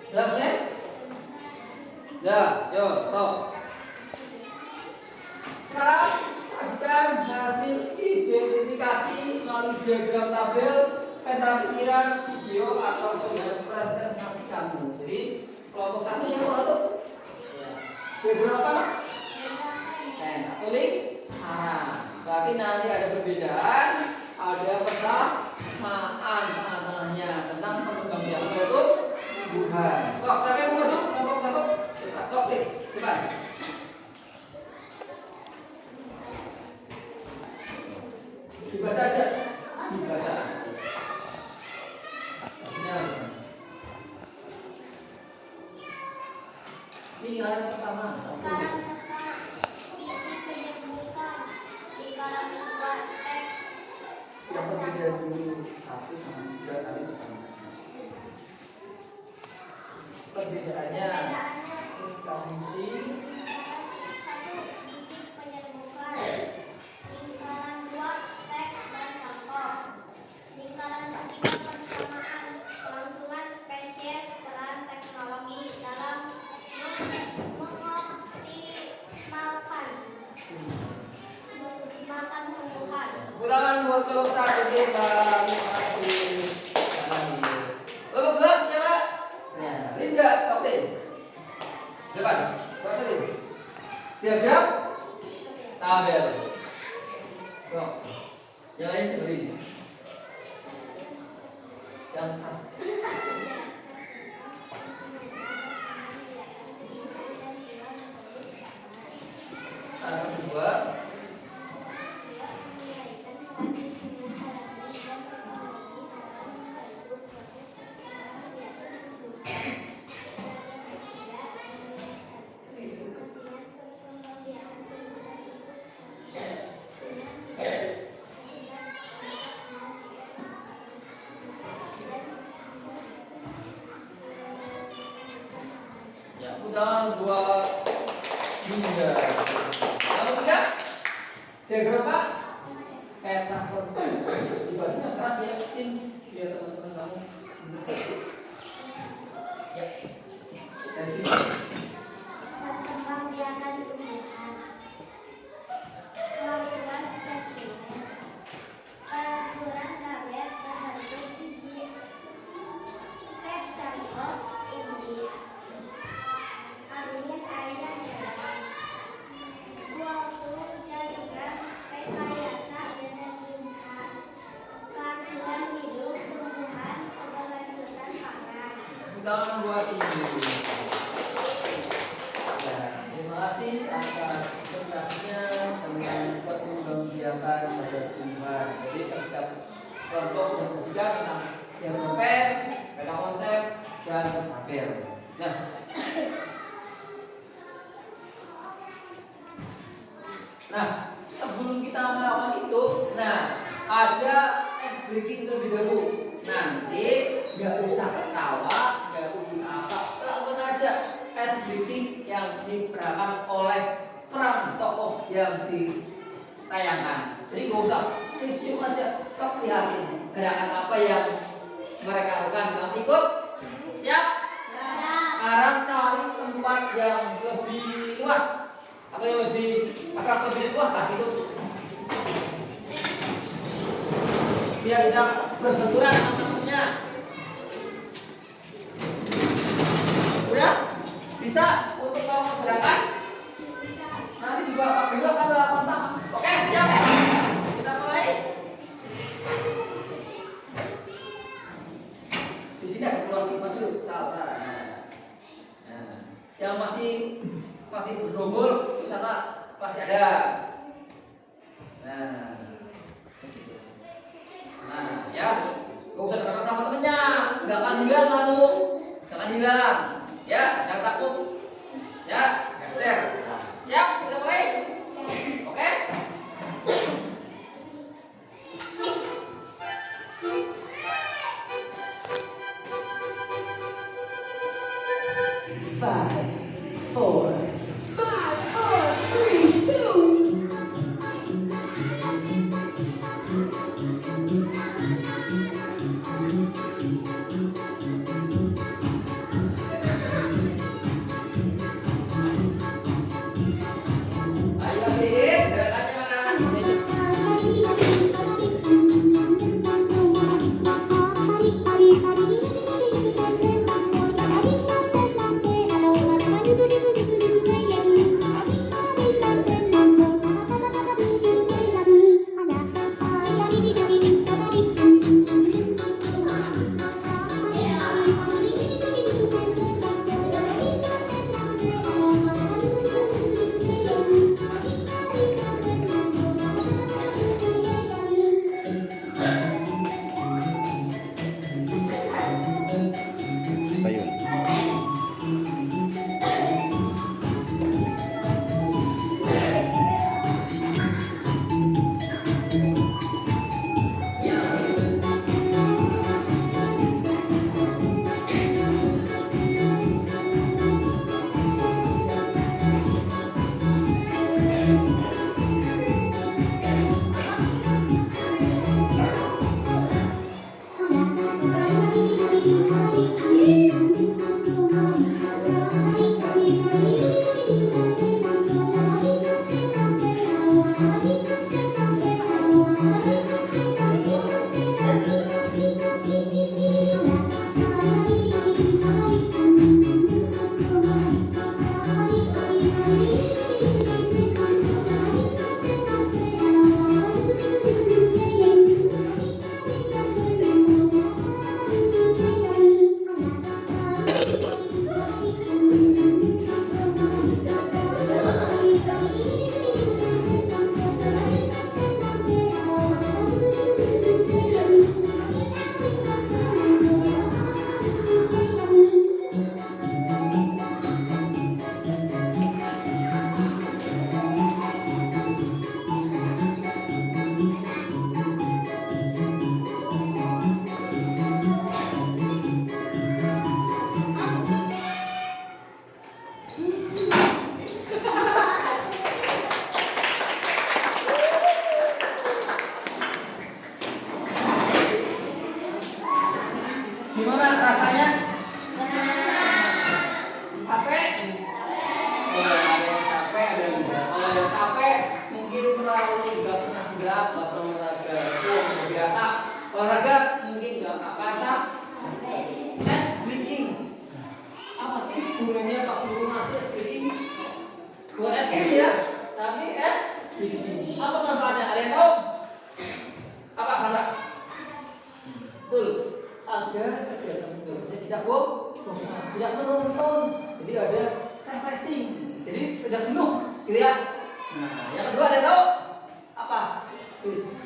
Speaker 2: Udah selesai? Ya, yuk, sok. Sekarang sajikan hasil identifikasi melalui diagram tabel, peta pikiran, video atau soal presentasi kamu. Jadi kelompok 1 siapa tuh? Diagram apa Mas? Pena tulis. Berarti nanti ada perbedaan, ada persamaan tengah-tengahnya tentang pengembangan itu. Bukan. Sok, siapa yang mau maju? Kelompok 1. Sok, cepat. Dibaca aja. Dibaca. Ini kalian pertama.
Speaker 3: Sekarang
Speaker 2: Yang berbeda dulu 1 sama 3 kali bersama. Perbedaannya kunci Tepuk tangan buat kelompok 1 kita. Terima kasih. Kelompok 2 siapa? Nah, Linda, Soplin. Depan, Pak Selin. Diagram tabel. So, yang lain beri. Yang khas. Anak kedua. Udahan 2 hingga. Yang ketiga, diagram apa? Peta konsep. Dibacanya keras ya, sin biar teman-teman kamu. Ya, dari sini.
Speaker 3: Perkembangbiakan tumbuhan, kelangsungan spesies, pengaturan kadar terbentuk biji, step contoh umbi, angin air dan garam, buah jaringan, rekayasa dan tumbuhan, kelangsungan hidup tumbuhan, keberlanjutan pangan.
Speaker 2: Udahan 2 sini. Terima kasih atas presentasinya tentang perkembangbiakan pada tumbuhan. Jadi setiap kelompok sudah mengajarkan tentang yang pen, peta konsep, dan tabel. Nah, sebelum kita melakukan itu, ada ice breaking terlebih dahulu. Nanti nggak usah ketawa, nggak usah apa, lakukan aja ice breaking yang diperankan oleh peran tokoh yang ditayangkan. Jadi nggak usah siap-siap aja, tapi lihatin gerakan apa yang mereka lakukan. Kamu ikut? Siap? Sekarang cari tempat yang lebih luas atau yang agak lebih luas tas itu, biar tidak berbenturan sama temennya. Udah? Bisa untuk melakukan gerakan? Nanti juga Pak Bino akan melakukan sama. Oke, siap? Kita mulai. Di sini ada keluas maju, salah. Nah, yang masih bergerombol di sana masih ada. Nah, ya, gak usah dekat sama temennya, gak akan hilang kamu, gak akan hilang. Ya, jangan takut. Ya, geser. Siap, kita mulai. Oke? Five, four, three, two. Olahraga mungkin nggak apa ice breaking. Apa sih gunanya Pak Guru ngasih ice breaking? Bukan es krim ya, tapi es breaking. Apa manfaatnya? Ada yang tahu? Apa Sasa? Betul. Agar kegiatan belajarnya tidak bosan, tidak menonton. Jadi ada refreshing. Jadi tidak jenuh, gitu ya. Nah, yang kedua ada yang tahu? Apa? Sis.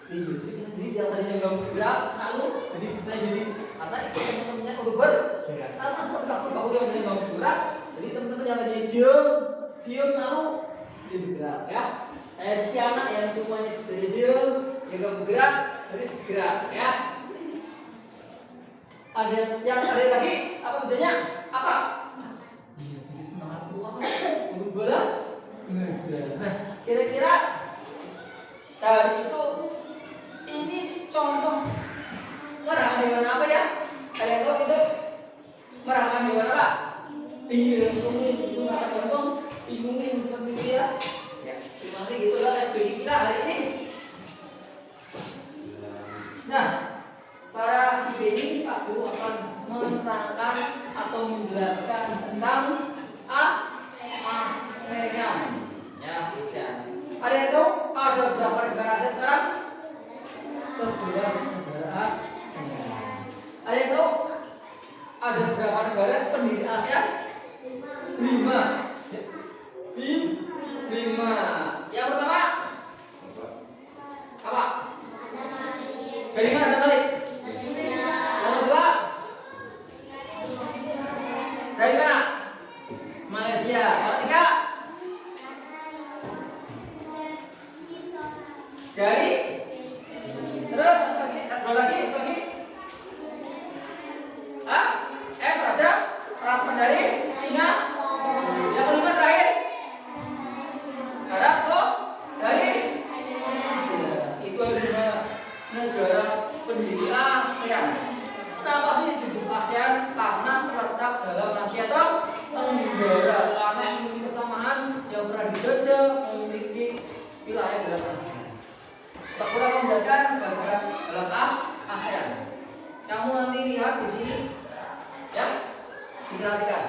Speaker 2: Jadi bisa jadi yang tadinya nggak bergerak, lalu jadi bisa jadi karena itu teman-temannya untuk bergerak. Sama seperti baku yang tadinya nggak bergerak, jadi teman-teman yang tadinya diam lalu dia bergerak ya. Kayak si anak yang semuanya dari diam, yang nggak bergerak, jadi bergerak ya. Ada yang ada lagi apa tujuannya? Apa? Iya, jadi semangat itu apa? Untuk bola belajar. Nah, kira-kira dari itu ini contoh merakan hewan apa ya? Kalian tahu itu merakan hewan apa? Iya, itu merakan gantung, bingungin seperti itu ya. Ya, terima kasih gitulah SPI kita hari ini. Nah, para IB ini Pak Guru akan menerangkan atau menjelaskan tentang ASEAN. Ya, ASEAN. Ada yang tahu ada berapa negara ASEAN sekarang? 11 negara ASEAN. Ada yang tahu ada berapa negara pendiri ASEAN? 5. 5. Yang pertama apa? Dari mana ada balik? Yang kedua dari mana? Malaysia. Yang ketiga dari terus satu lagi saja peraturan dari Singapura. Yang kelima terakhir Arab dari itu ada 5 negara pendiri ASEAN. Kenapa sih disebut ASEAN? Karena terletak dalam Asia Tenggara, karena memiliki kesamaan yang pernah dijajah, memiliki wilayah dalam ASEAN. Pak Guru akan menjelaskan bagaimana dalam ASEAN. Kamu nanti lihat di sini, ya, diperhatikan.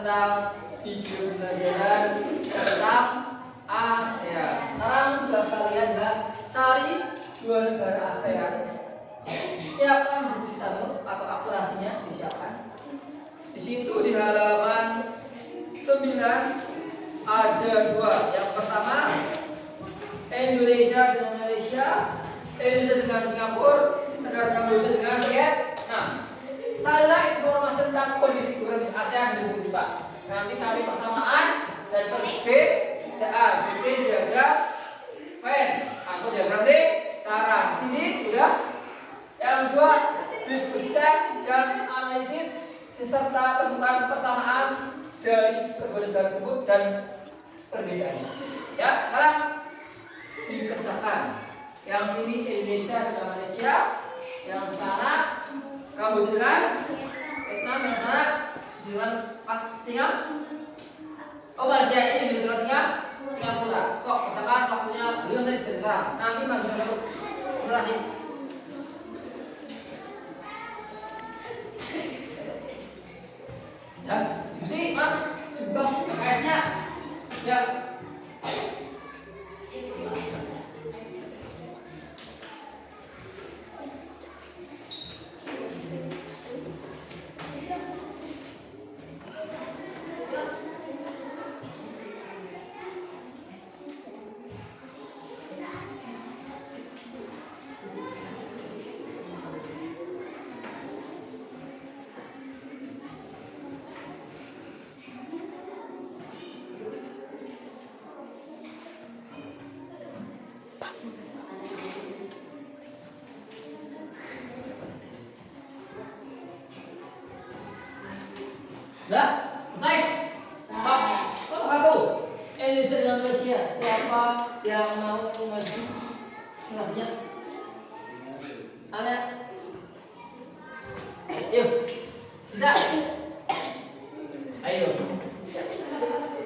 Speaker 2: tentang video pembelajaran tentang ASEAN. Sekarang tugas kalian adalah cari 2 negara ASEAN. Siapkan buku satu atau akurasinya disiapkan. Di situ di halaman 9 ada 2. Yang pertama Indonesia dengan Malaysia, Indonesia dengan Singapura, negara Kamboja dengan Vietnam. Carilah informasi tentang kondisi geografis ASEAN di buku kita. Nanti cari persamaan dan perbedaan. Bikin diagram Venn atau diagram lingkaran. Sini udah. Yang kedua, diskusikan dan analisis serta temukan persamaan dari kedua negara tersebut dan perbedaannya. Ya, sekarang dikerjakan. Yang sini Indonesia dengan Malaysia, yang sana Kamboja dengan Vietnam, yang sana dengan Malaysia ini dengan Singapura. So, kerjakan waktunya 5 menit dari sekarang. Nanti bagus satu presentasi. Ya, diskusi Mas, buka PKS-nya. Ya. Udah? Selesai? Satu. Indonesia dengan Malaysia. Siapa yang mau maju? Simulasinya? Ada? Yuk. Bisa? Ayo.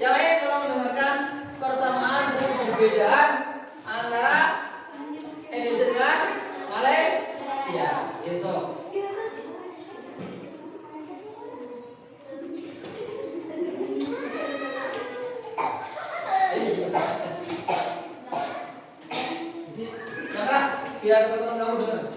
Speaker 2: Yang lain tolong mendengarkan persamaan dan perbedaan antara Indonesia dengan Malaysia. Yes, so. Biar teman-teman kamu dengar.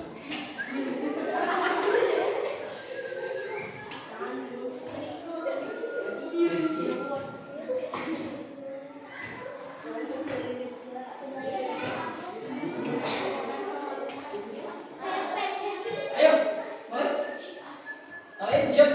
Speaker 2: Ayo, mulai. Kalian diam.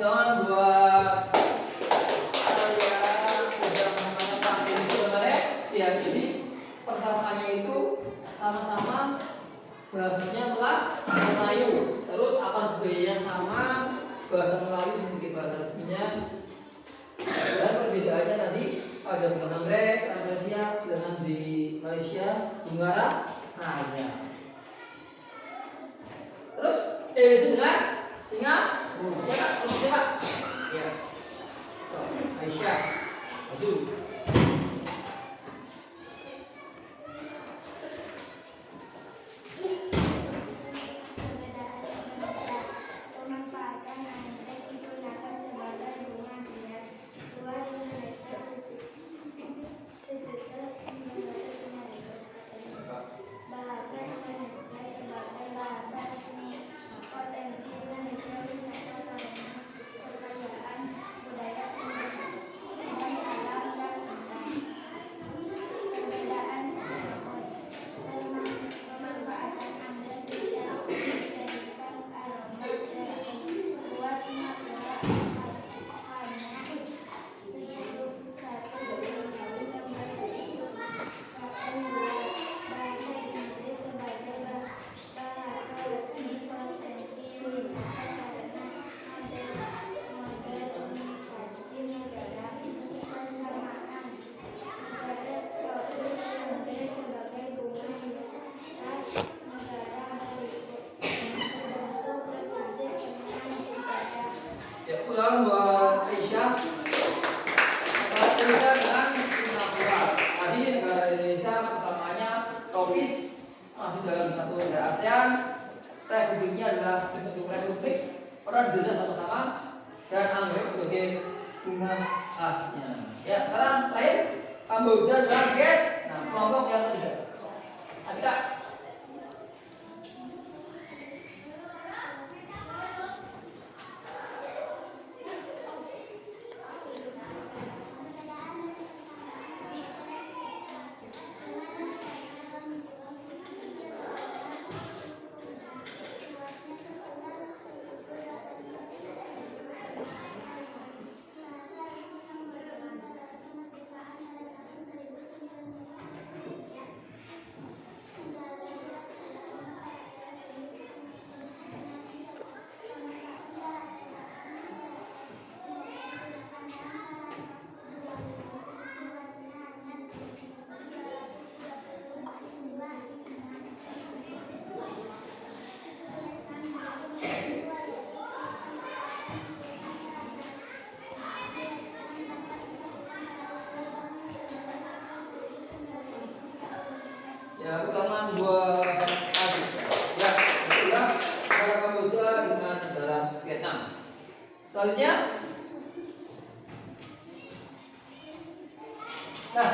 Speaker 2: Tangan buat kalian sudah mengenal Indonesia dan Malaysia. Jadi persamaannya itu sama-sama bahasanya Melayu. Terus apa budayanya sama, bahasa Melayu sebagai bahasa resminya. Dan perbedaannya tadi ada bukan anggrek, Malaysia, sedangkan di Malaysia Bunga Raya. Terus Indonesia dengan Singapura. Siapa? Ya. So, Aisyah. Azul.
Speaker 3: Pemanfaatan anggrek digunakan sebagai bunga hias luar Indonesia bahasa Indonesia sebagai bahasa resmi, potensi
Speaker 2: tropis masuk dalam satu negara ASEAN. Republiknya adalah bentuk republik, orang desa sama-sama, dan anggrek sebagai bunga khasnya. Ya, sekarang lain Kamboja adalah Vietnam. Nah, kelompok yang ketiga. Adika. Ya, pertama 2 Agustus. Ya, ketiga negara Kamboja dengan negara Vietnam. Selanjutnya, nah,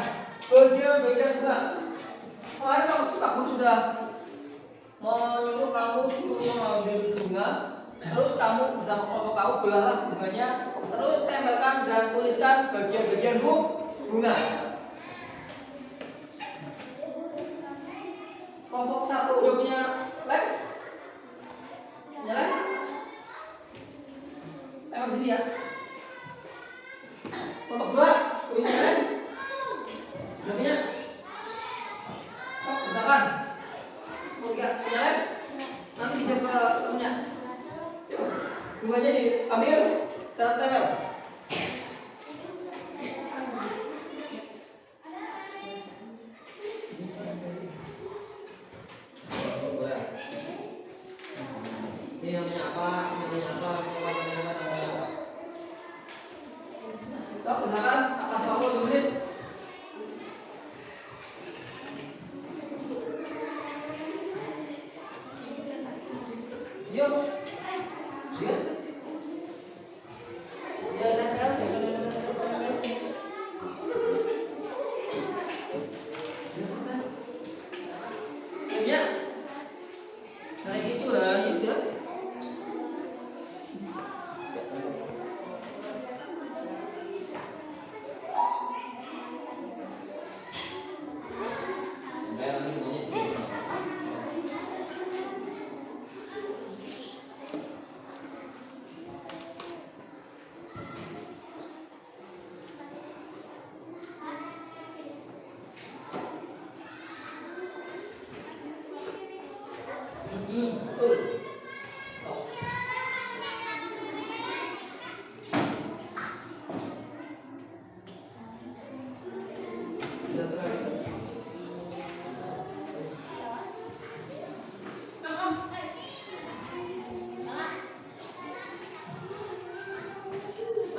Speaker 2: bagian-bagian bunga. Kemarin kamu sudah menyuruh kamu suruh mengambil bunga, terus kamu bersama kelompok kamu belahlah bunganya, terus tempelkan dan tuliskan bagian-bagian bunga. Kelompok 1 udah punya lem? Punya lem? Emang sini ya? Kelompok 2 punya lem? Udah punya? Oh, misalkan punya lem? Nanti dijam ke temennya. Yuk, bunganya diambil dan tempel. Ini namanya apa? So, misalkan atas waktu 2 menit. Yuk. Yuk. Ya, nah itu lah, itu. Betul.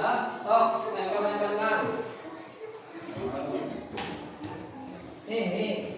Speaker 2: Nah, sok tempel-tempelkan. Nih.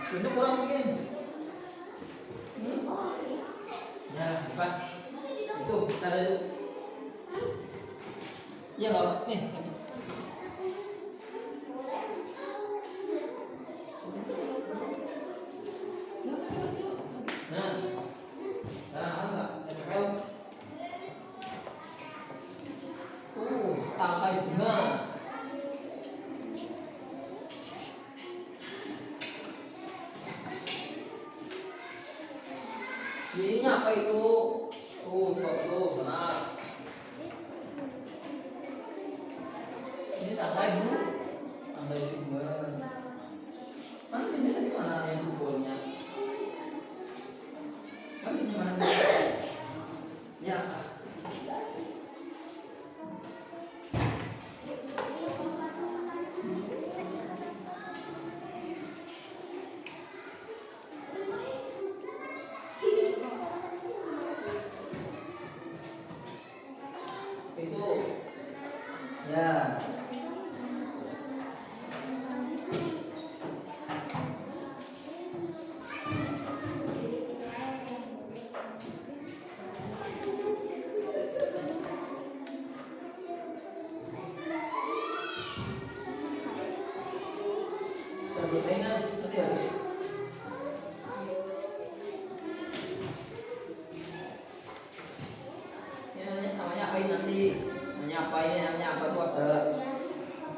Speaker 2: Ini kurang mungkin. Ya, pas. Itu kita ada dulu. Iya nggak apa nih. Nah, enggak, tempel. Tangkai bunga. Ini apa itu? Tuh, sana. Ini tangkai bunga. Tangkai bunga. Mana ini tadi mana yang bukunya? Kan ini mana? Ya. Itu. Ya. Permainan tadi habis. Ini namanya apa ini nanti? Namanya apa ini? Namanya apa tuh ada?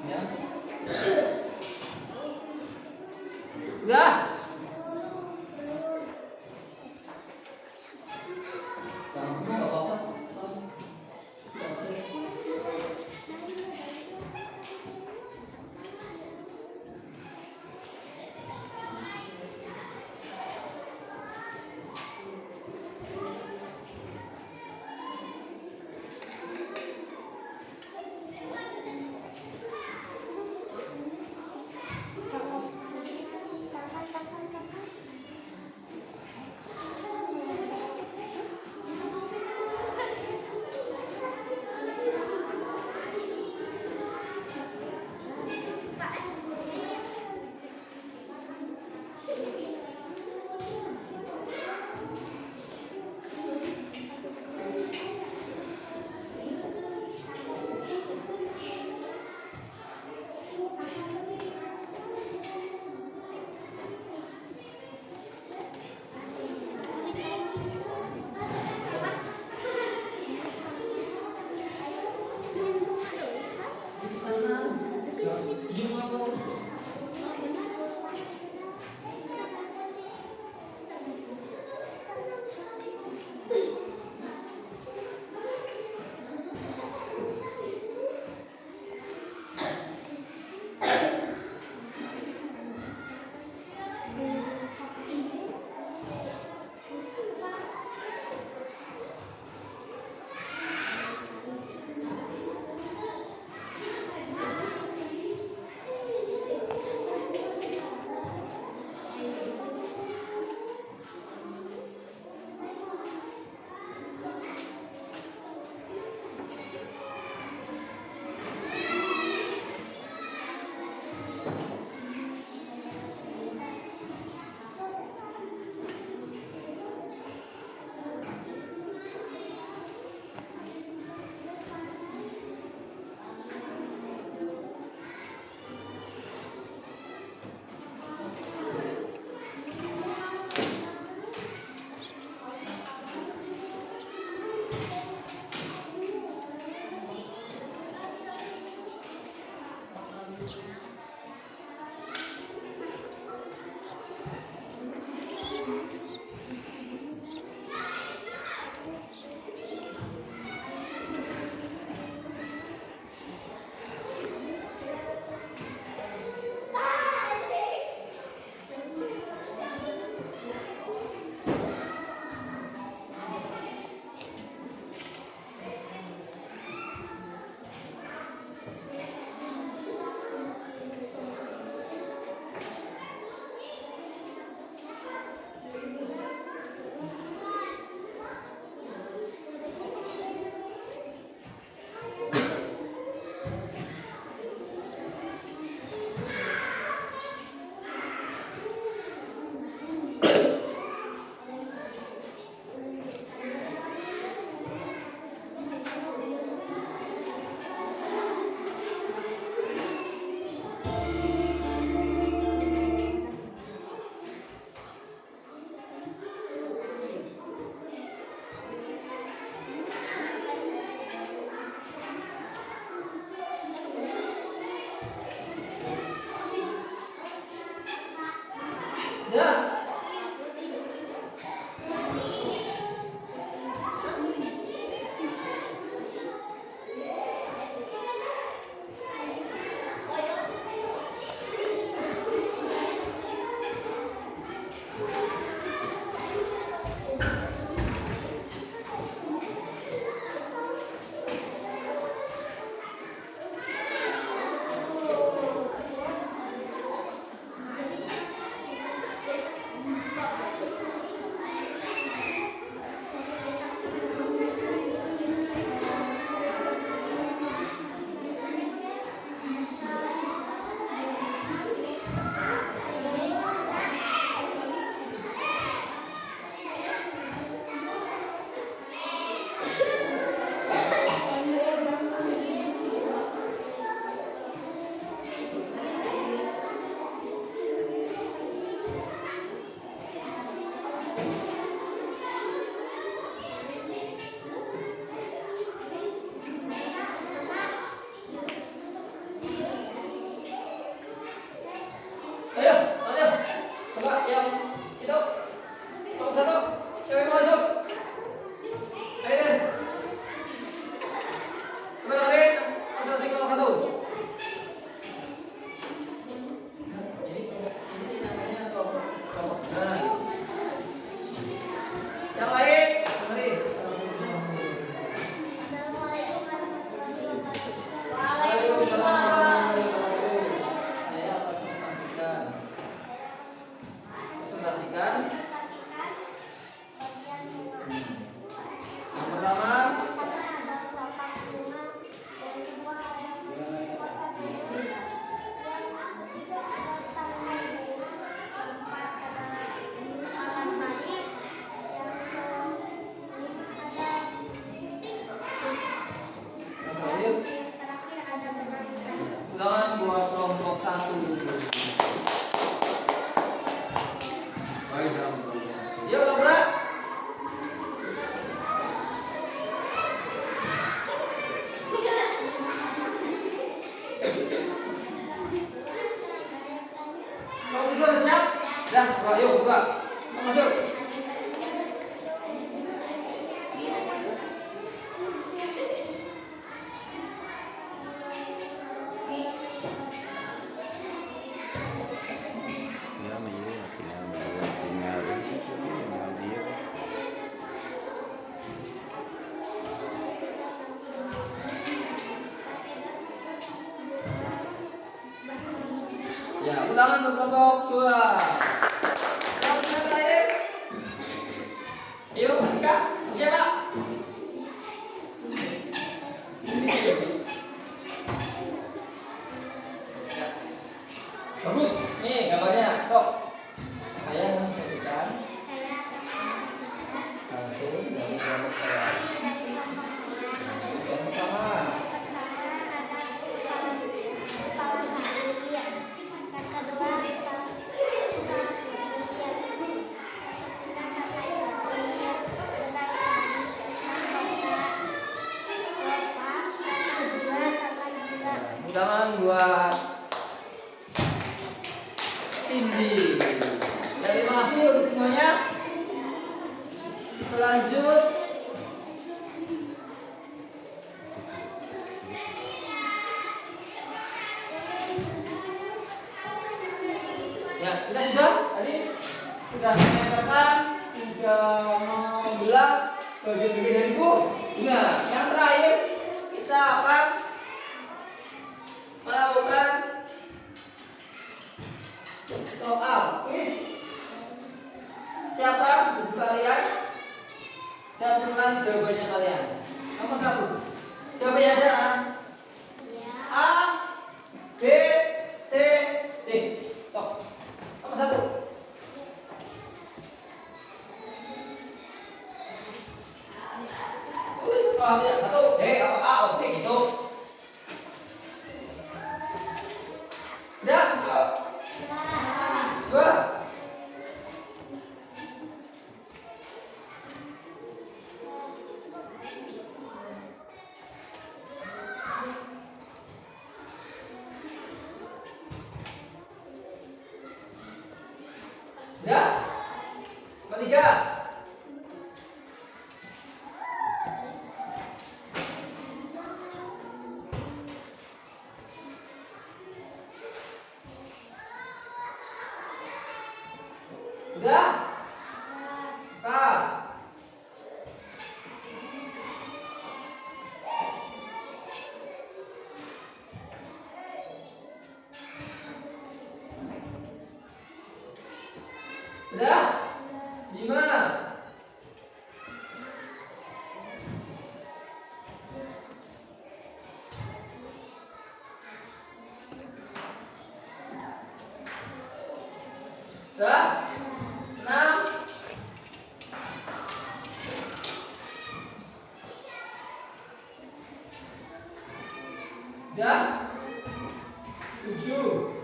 Speaker 2: Ya. Udah. Jangan semua nggak apa-apa. Ayo buka. Masuk. Ya, ulangan untuk kelompok 2. Yang terakhir. Ayo, Kak. Siapa? Ya. Bagus. Nih gambarnya. Sok. Saya menunjukkan satu dari kelompok saya. Yang pertama. Tangan buat Cindy. Ya, terima kasih untuk semuanya. Kita lanjut. Ya, kita sudah tadi sudah menyatakan sudah membelah bagian-bagian dari buku. Nah, yang terakhir kita akan melakukan soal quiz. Siapa buku kalian dan tentukan jawabannya kalian. Nomor 1. Jawabannya adalah A, B, C, D. Sok. Nomor 1. Tulis kalau tidak satu D apa A atau B gitu. Udah? 2. Udah? 3. Udah? Kak. Udah? 5. Udah? 6. Udah? 7.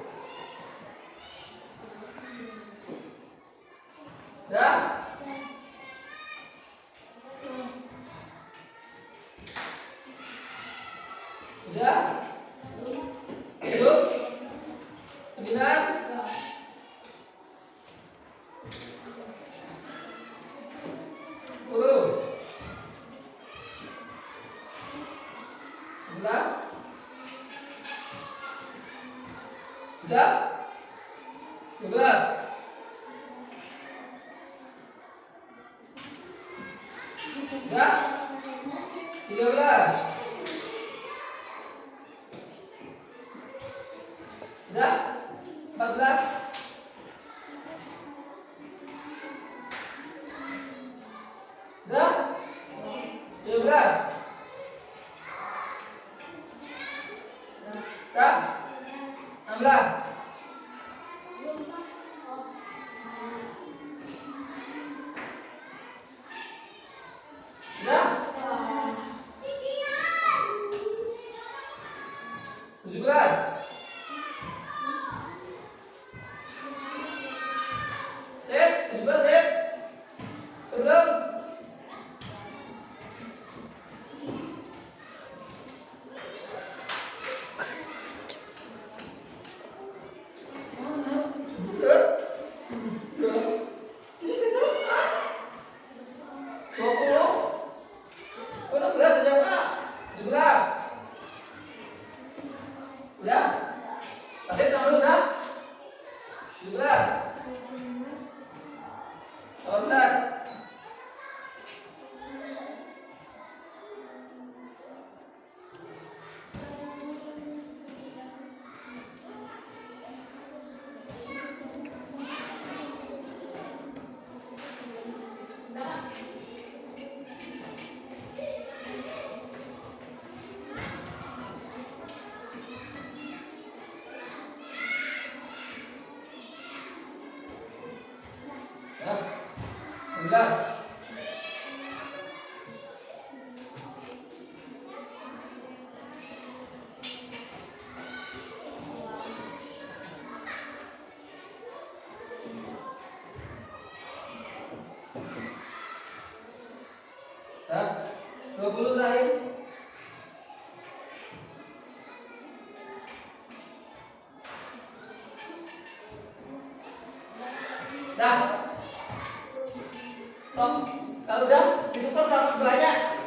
Speaker 2: Udah? 9. 10. 11. Udah? 12. Udah? 13. Udah? 14. Udah? 15. Udah? 16. Udah? 17. Set, 17 set. Belum? Terus? Udah? Pasif nomor udah? 17 18 19 20 terakhir. Dah. Sok, kalau udah ditutup sama sebelahnya.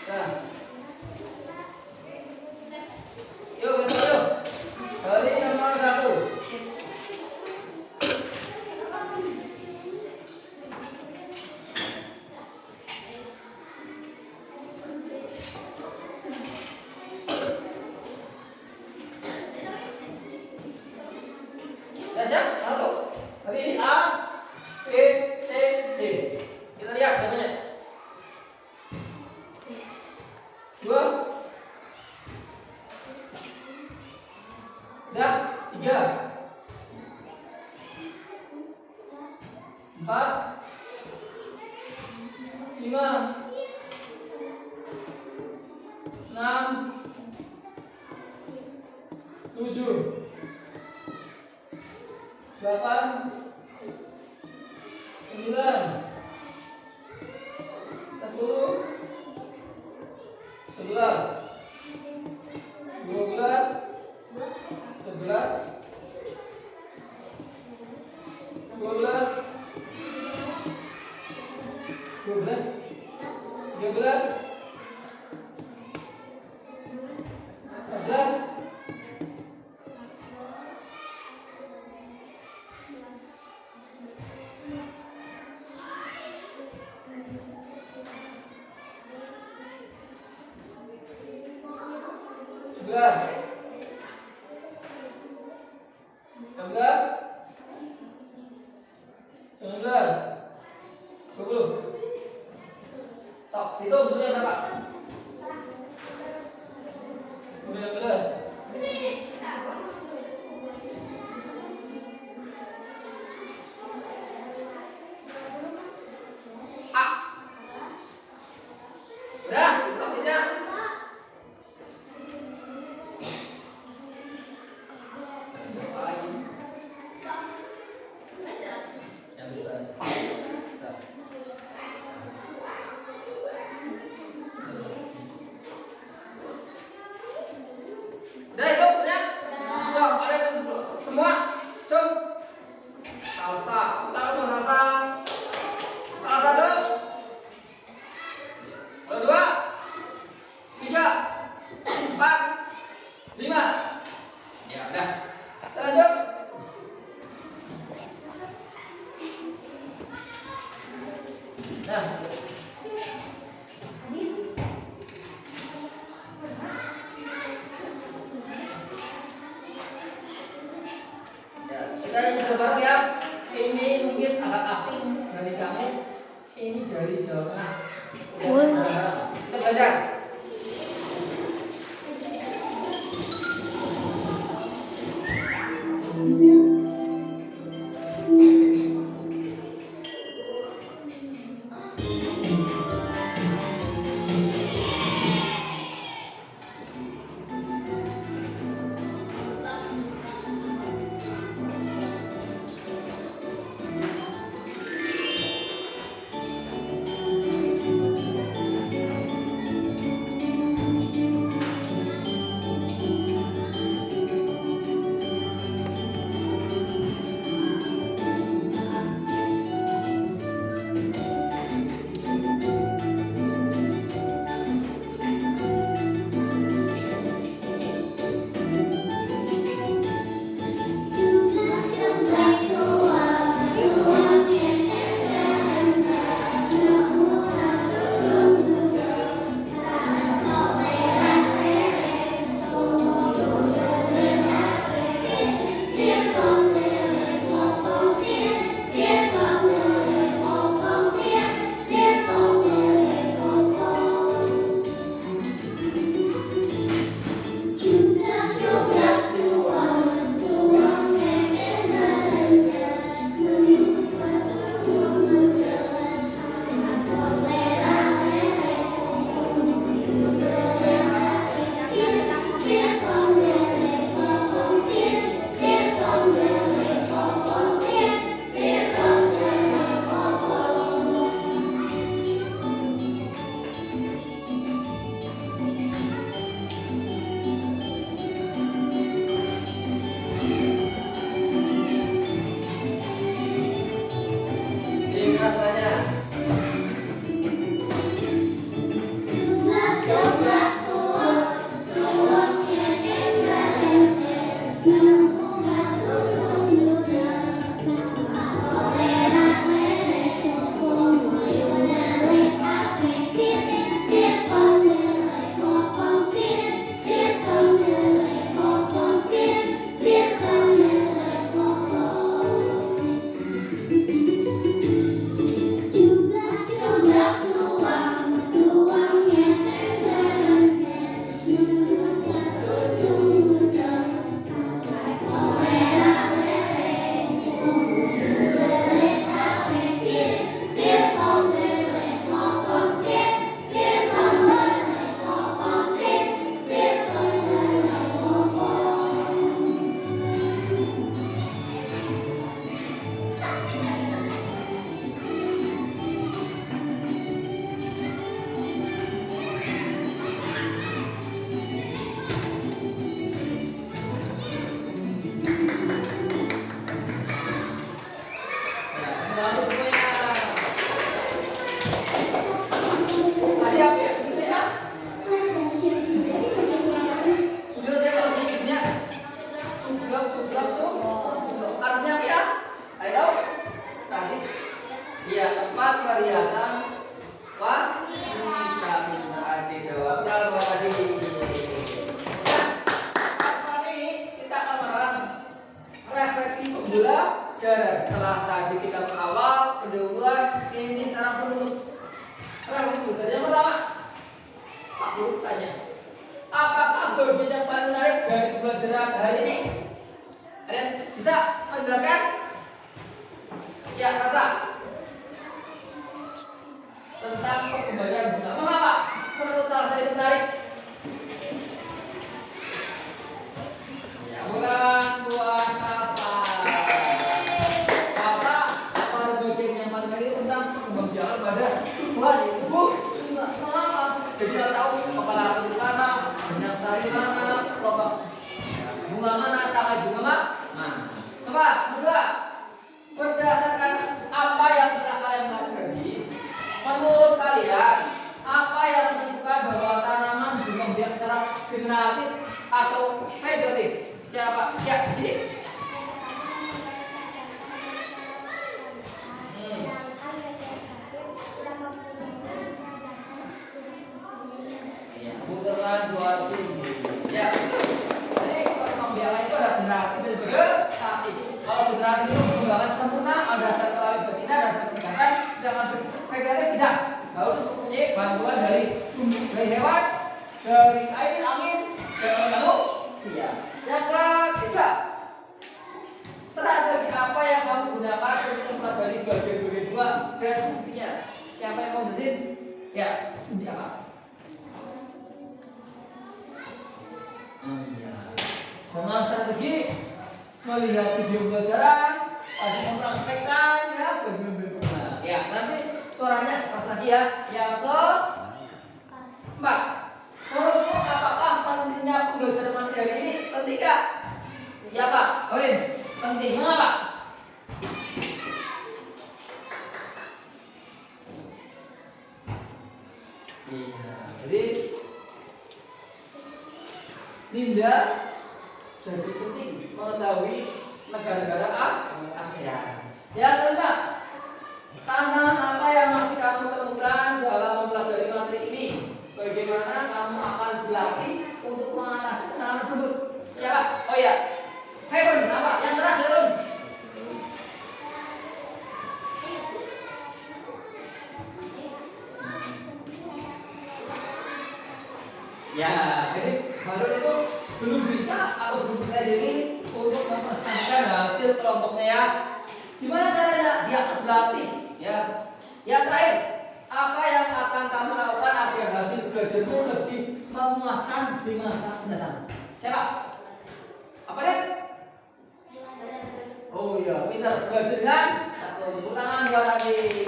Speaker 2: Nah. Yuk, yuk. Kali nomor 1. Ya siap, satu. Hari ini A, B, C, D. Kita lihat jawabannya. 2. Udah, 3. 4. 5. 6. 7. 8 9 10 11 12 11 12 12 13 14 11 16 19 20. Sok, hitung bentuknya berapa? 19. A. Udah, itu artinya. Udah itu punya? So, ada itu semua? Cum. Salsa. Kita mau salsa. Salah satu. Kedua. 3. 4. 5. Ya udah. Kita lanjut. Nah. Kita coba bareng ya. Ini mungkin agak asing dari kamu. Ini dari Jawa Tengah. Kita belajar. Gimana suaranya? Pembelajaran setelah tadi kita mengawal pendahuluan, ini sarang penutup. Yang pertama, aku tanya, apakah bagian yang paling menarik dari pembelajaran hari ini? Ada yang bisa menjelaskan? Ya, Sasa. Tentang pengembalian bunga. Mengapa? Menurut Sasa itu menarik. Ya, bukan buat Sasa. Sasa, apa ada bagian yang paling menarik tentang pengembalian pada tumbuhan yaitu mengapa? Jadi kita tahu kepala rambut mana, benang sari mana, kelompok bunga mana, tangkai bunga mana. Coba, kedua, berdasarkan apa yang telah kalian pelajari, menurut kalian apa yang menentukan bahwa tanaman berkembang biak secara generatif atau vegetatif? Siapa? Ya, sini. Putaran dua sini. Ya, jadi perkembang biakan itu ada generatif dan vegetatif. Kalau generatif itu perkembangan sempurna, ada sel kelamin betina, ada sel peningkatan, sedangkan vegetatif tidak. Harus mempunyai bantuan dari hewan, dari air, angin, dan manusia. Yang ketiga, strategi apa yang kamu gunakan untuk mempelajari bagian-bagian bunga dan fungsinya? Siapa yang mau jelasin? Ya, ini apa? Sama strategi melihat video pembelajaran, ada mempraktekkan ya bagian-bagian bunga. Ya, nanti suaranya pas lagi ya. Yang keempat, menurutmu apakah pentingnya pembelajaran materi ini? Penting gak? Ya Pak, Orin, penting. Mengapa? Iya, jadi Linda jadi penting mengetahui negara-negara ASEAN. Yang kelima, tantangan apa yang masih kamu temukan dalam mempelajari materi ini? Bagaimana kamu akan berlatih untuk mengatasi tantangan tersebut? Siapa? Oh ya, Herun, apa? Yang keras Herun. Ya, jadi Harun itu belum bisa atau belum percaya diri untuk mempresentasikan hasil kelompoknya ya. Gimana caranya? Dia akan berlatih ya. Yang terakhir, apa yang akan kamu lakukan agar hasil belajarmu lebih memuaskan di masa mendatang? Siapa? Apa deh? Oh iya, pintar belajar kan? Satu tepuk tangan dua lagi.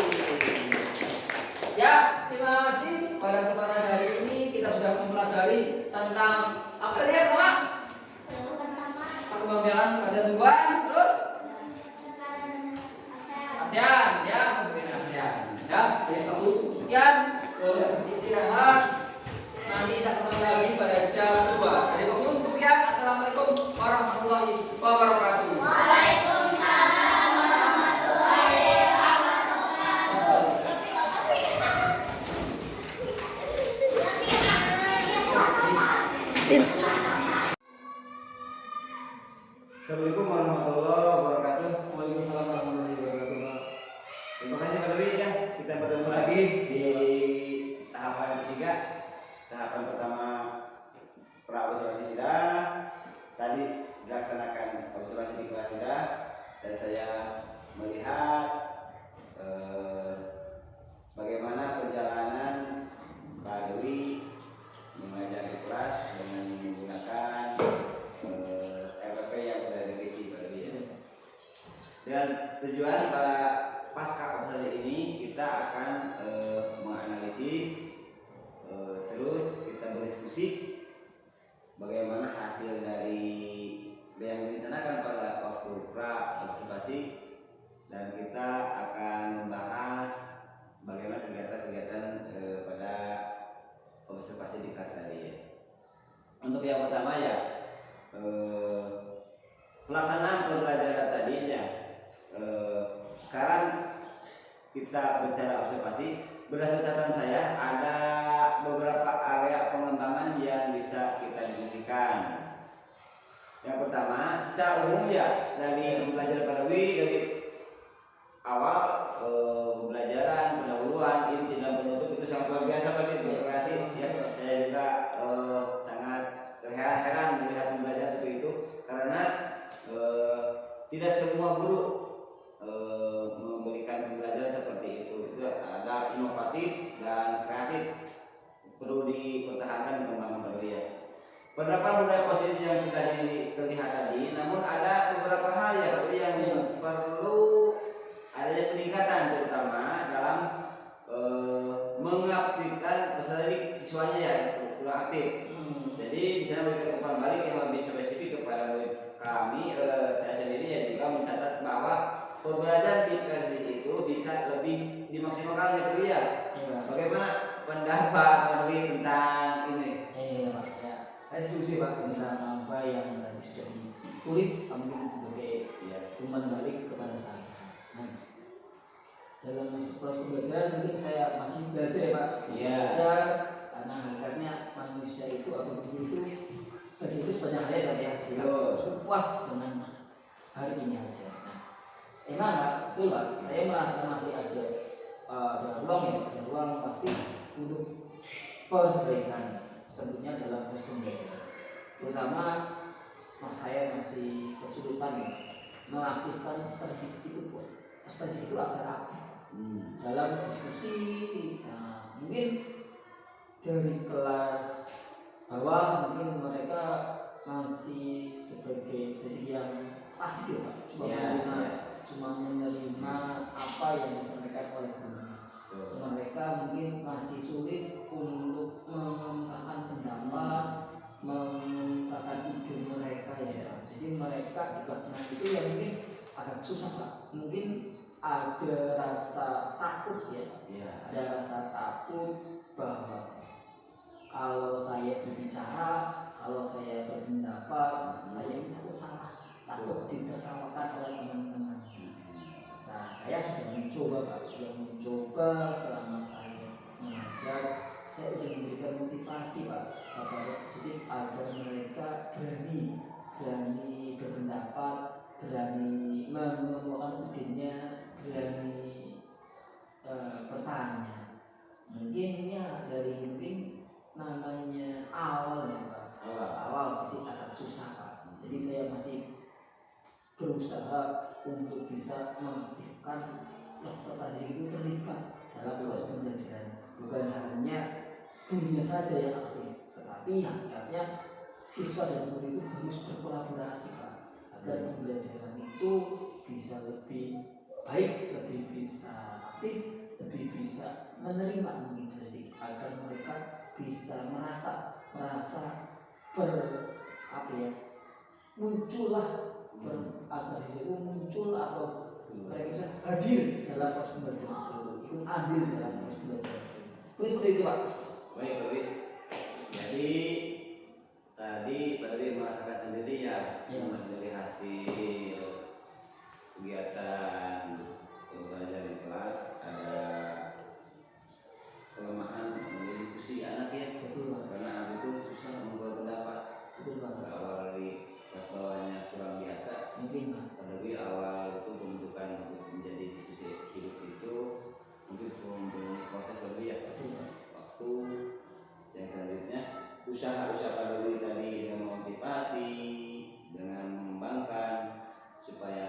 Speaker 2: Ya, terima kasih pada kesempatan hari ini kita sudah mempelajari tentang apa tadi ya, Pak? Perkembangan pada tumbuhan, terus ASEAN ya, kombinasi. sekian, istirahat. Nanti kita ketemu lagi pada jam 2. Dari Bung cukup sekian. Assalamualaikum warahmatullahi wabarakatuh.
Speaker 3: Waalaikumsalam warahmatullahi
Speaker 1: Assalamualaikum warahmatullahi wabarakatuh.
Speaker 2: Waalaikumsalam warahmatullahi wabarakatuh.
Speaker 1: Terima kasih Pak Dewi ya. Kita bertemu lagi di tahapan ketiga. Tahapan pertama pra-observasi sudah. Tadi dilaksanakan observasi di kelas sudah, dan saya melihat bagaimana perjalanan Pak Dewi mengajar di kelas dengan menggunakan LPP yang sudah direvisi Pak Dewi ya. Dan tujuan pada pasca observasi ini kita akan menganalisis, terus kita berdiskusi bagaimana hasil dari yang direncanakan pada waktu pra observasi, dan kita akan membahas bagaimana kegiatan-kegiatan pada observasi di kelas tadi ya. Untuk yang pertama ya, pelaksanaan pembelajaran tadi ya. Sekarang kita bicara observasi. Berdasarkan catatan saya, ada beberapa area pengembangan yang bisa kita diskusikan. Yang pertama, secara umum ya, dari pembelajaran Pak Dewi dari awal pembelajaran pendahuluan, inti dan penutup itu sangat luar biasa Pak Dewi. Terima kasih. Ya, saya juga sangat terheran-heran melihat pembelajaran seperti itu, karena tidak semua guru memberikan pembelajaran seperti itu. Itu ada inovatif dan kreatif, perlu dipertahankan perkembangan Pak Dewi ya. Penerapan budaya positif yang sudah dilihat tadi, namun ada beberapa hal ya Pak Dewi yang perlu adanya peningkatan, terutama dalam mengaktifkan peserta didik siswanya ya, kurang aktif. Jadi di sana memberikan umpan balik yang lebih spesifik kepada kami. Saya sendiri ya juga mencatat bahwa pembelajaran di kelas itu bisa lebih dimaksimalkan ya Pak Dewi ya. Bagaimana pendapat Pak Dewi tentang ini?
Speaker 2: Pak, ya. Saya setuju Pak tentang apa yang tadi sudah ditulis, mungkin sebagai umpan balik kepada saya. Nah, dalam proses pembelajaran mungkin saya masih belajar ya Pak. Belajar karena hakikatnya manusia itu atau guru itu belajar itu sebanyak hal ya, tidak cukup puas dengan hari ini aja. Nah, emang Pak, betul Pak, saya merasa masih ada ruang ya, ada ruang pasti untuk perbaikan, tentunya dalam proses pembelajaran. Terutama saya masih kesulitan ya, mengaktifkan peserta didik itu Pak. Peserta didik itu agar aktif dalam diskusi. Nah, mungkin dari kelas bawah mungkin mereka masih sebagai peserta yang pasif ya Pak, cuma menerima apa yang disampaikan oleh gurunya. Mereka mungkin masih sulit untuk mengungkapkan pendapat, mengungkapkan ide mereka ya. Jadi mereka di kelas 6 itu ya mungkin agak susah Pak. Mungkin ada rasa takut ya. Ada rasa takut bahwa kalau saya berbicara, kalau saya berpendapat, saya takut salah, takut ditertawakan oleh teman-teman. Nah, saya sudah mencoba Pak, selama saya mengajar, saya sudah memberikan motivasi Pak kepada sedikit agar mereka berani berpendapat, berani mengemukakan idenya, berani bertanya. Mungkin ya dari namanya awal ya Pak, awal jadi agak susah Pak. Jadi saya masih berusaha untuk bisa mengaktifkan peserta didik itu terlibat dalam proses pembelajaran. Bukan hanya gurunya saja yang aktif, tetapi hakikatnya siswa dan guru itu harus berkolaborasi Pak, agar pembelajaran itu bisa lebih baik, lebih bisa aktif, lebih bisa menerima mungkin sedikit, agar mereka bisa merasa muncullah agar siswa itu muncul atau mereka bisa hadir dalam proses pembelajaran seperti itu, ikut andil dalam proses pembelajaran seperti itu. seperti itu Pak.
Speaker 1: Baik Pak Wi. Jadi tadi Pak Wi merasakan sendiri ya,
Speaker 2: Ya.
Speaker 1: dari hasil kegiatan belajar di kelas ada kelemahan mengenai diskusi anak ya,
Speaker 2: Betul Pak.
Speaker 1: karena anak itu susah membuat pendapat.
Speaker 2: Betul Pak.
Speaker 1: Berawal dari kelas bawahnya kurang biasa.
Speaker 2: Mungkin Pak.
Speaker 1: Pada awal itu pembentukan untuk menjadi diskusi hidup itu mungkin belum proses lebih ya.
Speaker 2: Betul Pak.
Speaker 1: Waktu yang selanjutnya usaha-usaha Pak Dwi tadi dengan memotivasi, dengan mengembangkan supaya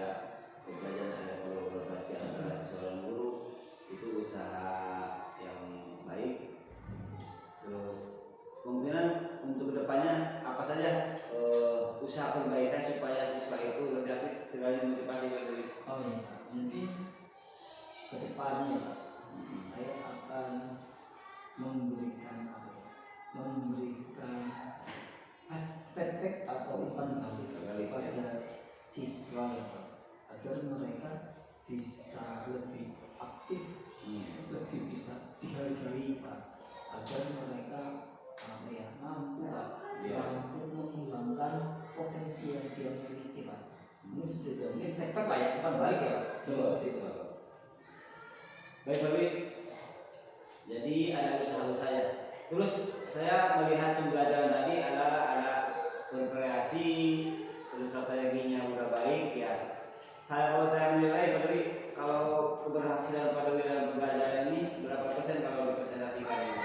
Speaker 1: pembelajaran ada kolaborasi antara siswa dan guru, itu usaha yang baik. Terus kemungkinan untuk kedepannya apa saja usaha perbaikan supaya siswa itu lebih aktif selain motivasi Pak Dwi.
Speaker 2: Oh iya Pak. Mungkin kedepannya Pak, saya akan memberikan apa ya? Memberikan feedback atau umpan balik kepada siswa ya Pak, agar mereka bisa lebih aktif, lebih bisa dihargai Pak, agar mereka apa ya, mampu Pak, mampu mengembangkan potensi yang dia miliki Pak. Ini seperti itu, mungkin feedback lah ya, umpan balik ya Pak. Seperti itu Pak.
Speaker 1: Baik Pak Dwi. Jadi ada usaha-usaha ya. Terus saya melihat pembelajaran tadi adalah ada berkreasi, terus strateginya udah baik ya. Kalau saya menilai Pak Dwi, kalau keberhasilan Pak Dwi dalam pembelajaran ini berapa persen kalau dipresentasikan ini?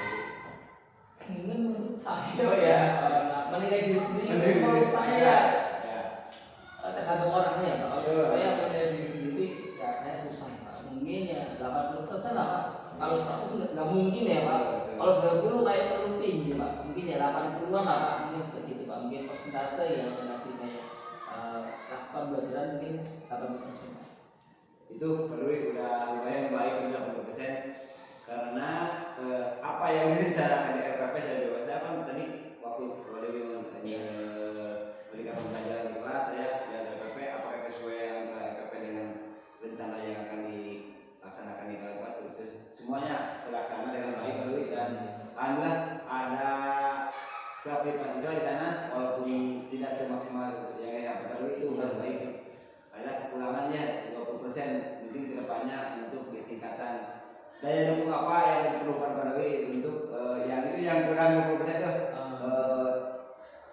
Speaker 2: Mungkin menurut saya ya, menilai diri sendiri menurut saya ya, tergantung orangnya ya Pak. Kalau saya menilai diri sendiri ya saya susah Pak. Mungkin ya 80% lah Pak. Kalau 100 nggak mungkin ya Pak. Kalau 90 kayak terlalu tinggi Pak. Mungkin ya 80-an lah Pak. Mungkin seperti itu Pak. Mungkin persentase yang nanti saya lakukan belajaran mungkin 80% Pak.
Speaker 1: Itu Pak Dwi udah lumayan baik 80%. Karena apa yang direncanakan di RKP saya kan tadi waktu Pak Dwi memberikan pembelajaran di kelas saya di RKP apakah sesuai antara RKP dengan rencana yang akan dilaksanakan di kelas, terus semuanya terlaksana dengan baik Pak Dwi, dan alhamdulillah ada keaktifan siswa di sana walaupun tidak semaksimal yang Pak Dwi itu udah baik. Ada kekurangannya 20%, mungkin kedepannya untuk tingkatan daya dukung apa yang diperlukan Pak Dwi untuk yang itu yang kurang 20% itu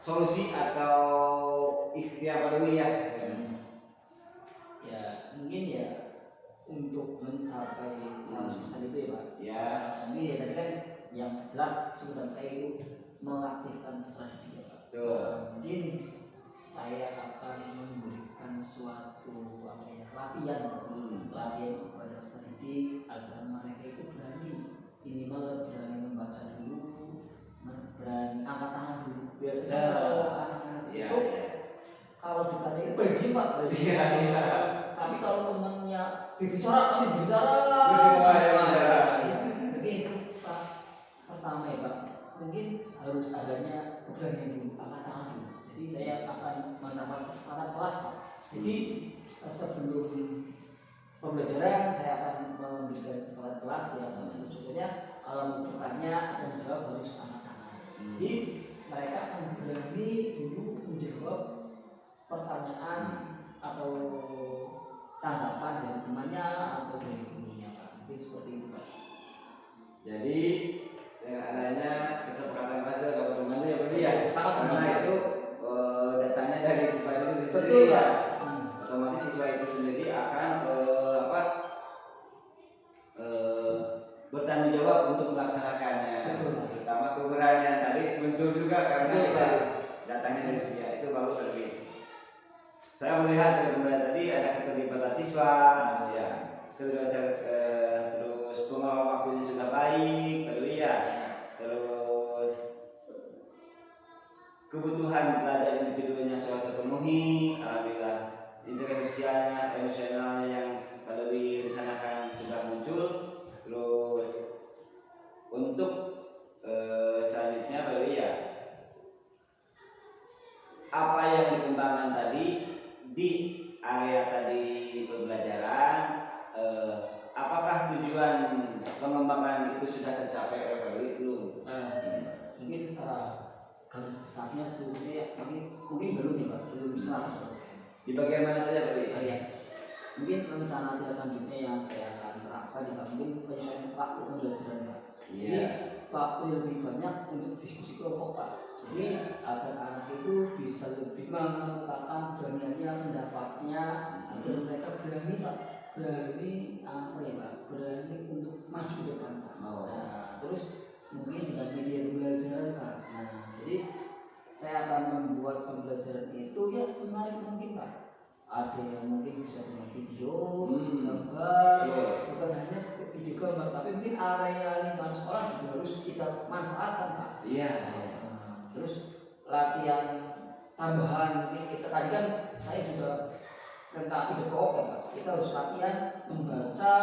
Speaker 1: solusi atau ikhtiar Pak Dwi ya.
Speaker 2: Ya mungkin ya untuk mencapai 100% itu ya Pak.
Speaker 1: Ya.
Speaker 2: Mungkin ya tadi kan yang jelas sebutan saya itu mengaktifkan strategi ya Pak. Mungkin saya akan memberikan suatu apa ya, latihan kepada strategi agar mereka itu berani, minimal berani membaca dulu, berani angkat tangan dulu. Biasanya kalau anak-anak itu kalau ditanya itu berani Pak, tapi kalau temannya berbicara nanti berbicara. Mungkin itu Pak pertama ya Pak. Mungkin harus adanya keberanian dulu, angkat tangan dulu. Jadi saya akan menambah kesempatan kelas Pak. Jadi sebelum pembelajaran saya akan memberikan kesempatan kelas ya, salah satu contohnya kalau mau bertanya dan jawab harus angkat tangan. Jadi mereka akan berani dulu menjawab pertanyaan atau tanggapan dari temannya atau dari gurunya Pak. Mungkin seperti itu Pak.
Speaker 1: Jadi dengan adanya kesepakatan kelas dan teman-teman ya Pak ya, karena itu datanya dari siswa itu sendiri ya. Otomatis siswa itu sendiri akan bertanggung jawab untuk melaksanakannya. Terutama keberanian tadi muncul juga karena datangnya dari dia, itu bagus lebih. Saya melihat dari pembelajaran tadi ada keterlibatan siswa, ya, terus pengelola waktunya sudah baik, ya, terus kebutuhan belajar individunya sudah terpenuhi, alhamdulillah. Integrasi sosialnya, emosionalnya yang pada direncanakan sudah muncul. Terus untuk selanjutnya ya, apa yang dikembangkan tadi di area tadi pembelajaran, apakah tujuan pengembangan itu sudah tercapai oleh Pak Dewi belum?
Speaker 2: Mungkin secara garis besarnya sebenarnya mungkin belum ya Pak, belum 100%.
Speaker 1: Di bagian mana saja Pak Dewi?
Speaker 2: Ya. Mungkin rencana selanjutnya yang saya akan terapkan ya Pak, mungkin penyesuaian waktu pembelajaran Pak. Jadi waktu yang lebih banyak untuk diskusi kelompok Pak. Jadi agar anak itu bisa lebih mengemukakan keberaniannya, pendapatnya, agar mereka berani Pak, berani apa ya Pak, berani untuk maju ke depan Pak. Nah, terus mungkin dengan media pembelajaran Pak. Nah, jadi saya akan membuat pembelajaran itu ya semakin mungkin Pak. Ada yang mungkin bisa dengan video, gambar, bukan hanya video gambar, tapi mungkin area lingkungan sekolah juga harus kita manfaatkan Pak.
Speaker 1: Iya.
Speaker 2: Terus latihan tambahan mungkin kita tadi kan saya juga tentang ide pokok ya Pak. Kita harus latihan membaca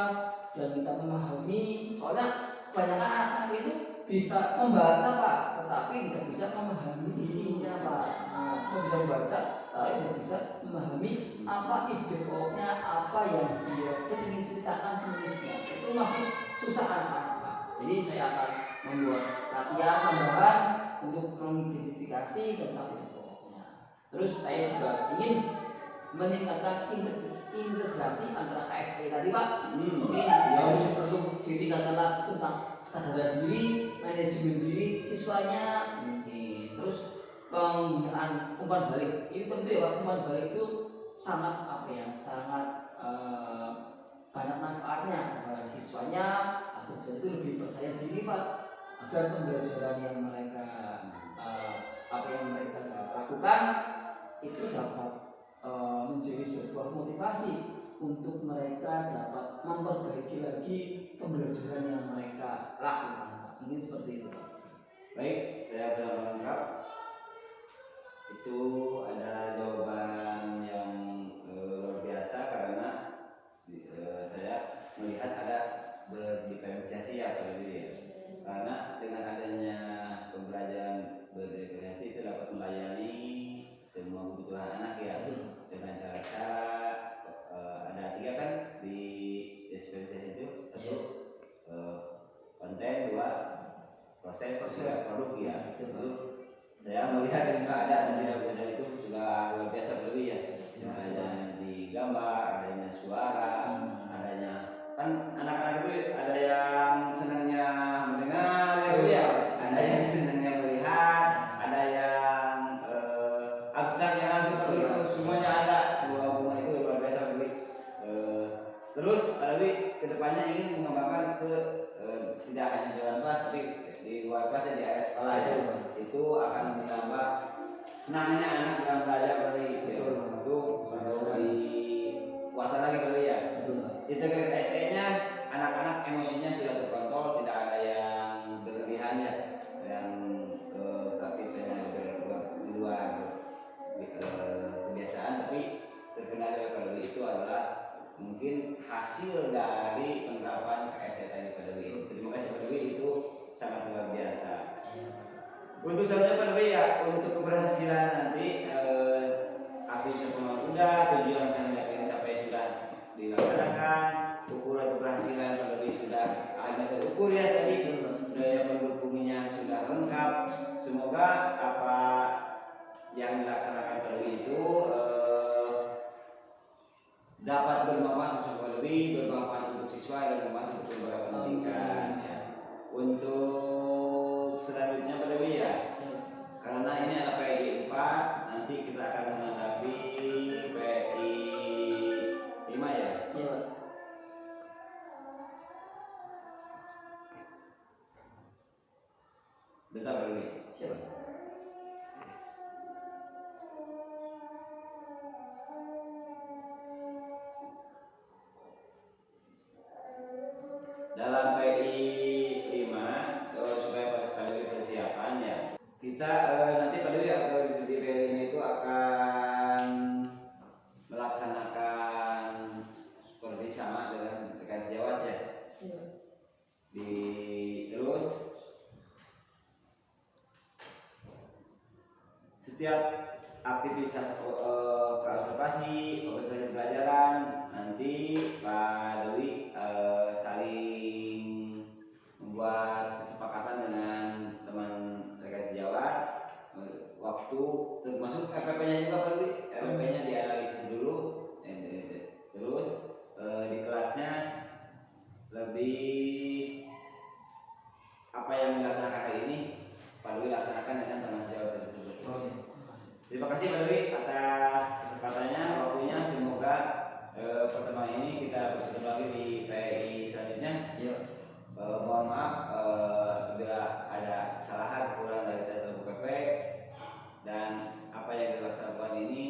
Speaker 2: dan kita memahami, soalnya banyak anak-anak itu bisa membaca Pak, tetapi tidak bisa memahami isinya Pak. Nah, cuma bisa membaca, tapi tidak bisa memahami apa ide pokoknya, apa yang dia ingin ceritakan penulisnya. Itu masih susah anak-anak Pak. Jadi saya akan membuat latihan tambahan untuk mengidentifikasi tentang ide pokoknya. Terus saya juga ingin meningkatkan integrasi antara KSP tadi Pak. Mungkin harus perlu ditingkatkan lagi tentang kesadaran diri, manajemen diri siswanya, mungkin. Terus penggunaan umpan balik itu tentu ya Pak, umpan balik itu sangat sangat banyak manfaatnya kepada siswanya agar siswa itu lebih percaya diri Pak, agar pembelajaran yang mereka lakukan itu dapat menjadi sebuah motivasi untuk mereka dapat memperbaiki lagi pembelajaran yang mereka lakukan. Mungkin seperti itu.
Speaker 1: Baik, saya telah menangkap. Itu adalah jawaban yang luar biasa karena saya melihat ada berdiferensiasi ya Pak Dewi. Karena dengan adanya pembelajaran berdiferensiasi itu dapat melayani semua kebutuhan anak ya, dengan cara-cara ada 3 kan di diferensiasi itu, 1 konten, 2 proses produk ya. Itu saya melihat juga ada bidang-bidang itu sudah luar biasa lebih ya. Adanya di gambar, adanya suara, adanya kan anak-anak itu ada yang senangnya mendengar ya, ada yang senangnya melihat, ada yang abstrak yang langsung seperti itu, semuanya ada. Bunga itu luar biasa lebih. Terus lebih kedepannya ingin mengembangkan ke tidak hanya di dalam kelas tapi di luar kelas ya, di area sekolah ya. Itu akan menambah senangnya anak dalam belajar dari itu lebih kuatan lagi kali ya. Itu ke SE-nya anak-anak emosinya sudah terkontrol, tidak ada yang berlebihan ya, yang aktifnya di luar kebiasaan, tapi terkendali oleh itu adalah mungkin hasil dari penerapan KSE tadi Pak Dewi. Terima kasih Pak Dewi, itu sangat luar biasa. Untuk saja Pak Dewi ya, untuk keberhasilan nanti aktivitas pembangunan udah, tujuan yang ini sampai sudah dilaksanakan, ukuran keberhasilan Pak Dewi sudah ada terukur ya tadi, daya pendukungnya sudah lengkap. Semoga apa yang dilaksanakan Pak Dewi itu dapat bermanfaat untuk Pak Dewi, bermanfaat untuk siswa dan bermanfaat untuk lembaga pendidikan ya. Untuk selanjutnya Pak Dewi ya, karena ini adalah PI 4, nanti kita akan menghadapi PI 5 ya.
Speaker 2: Iya.
Speaker 1: Bentar Pak Dewi.
Speaker 2: Siapa?
Speaker 1: Dalam PI 5 supaya Pak Dewi persiapan ya, kita nanti Pak Dewi di PI 5 itu akan melaksanakan seperti sama dengan PKS Jawat ya. Terus setiap aktivitas observasi pembelajaran nanti Pak Dewi saling dilaksanakan hari ini, Pak Dwi laksanakan dengan tanggung jawab tersebut.
Speaker 2: Oh iya, makasih.
Speaker 1: Terima kasih Pak Dwi atas kesempatannya, waktunya. Semoga pertemuan ini kita bertemu lagi di PI selanjutnya.
Speaker 2: Iya.
Speaker 1: Mohon maaf bila ada kesalahan kurang dari saya selaku PP, dan apa yang dilaksanakan ini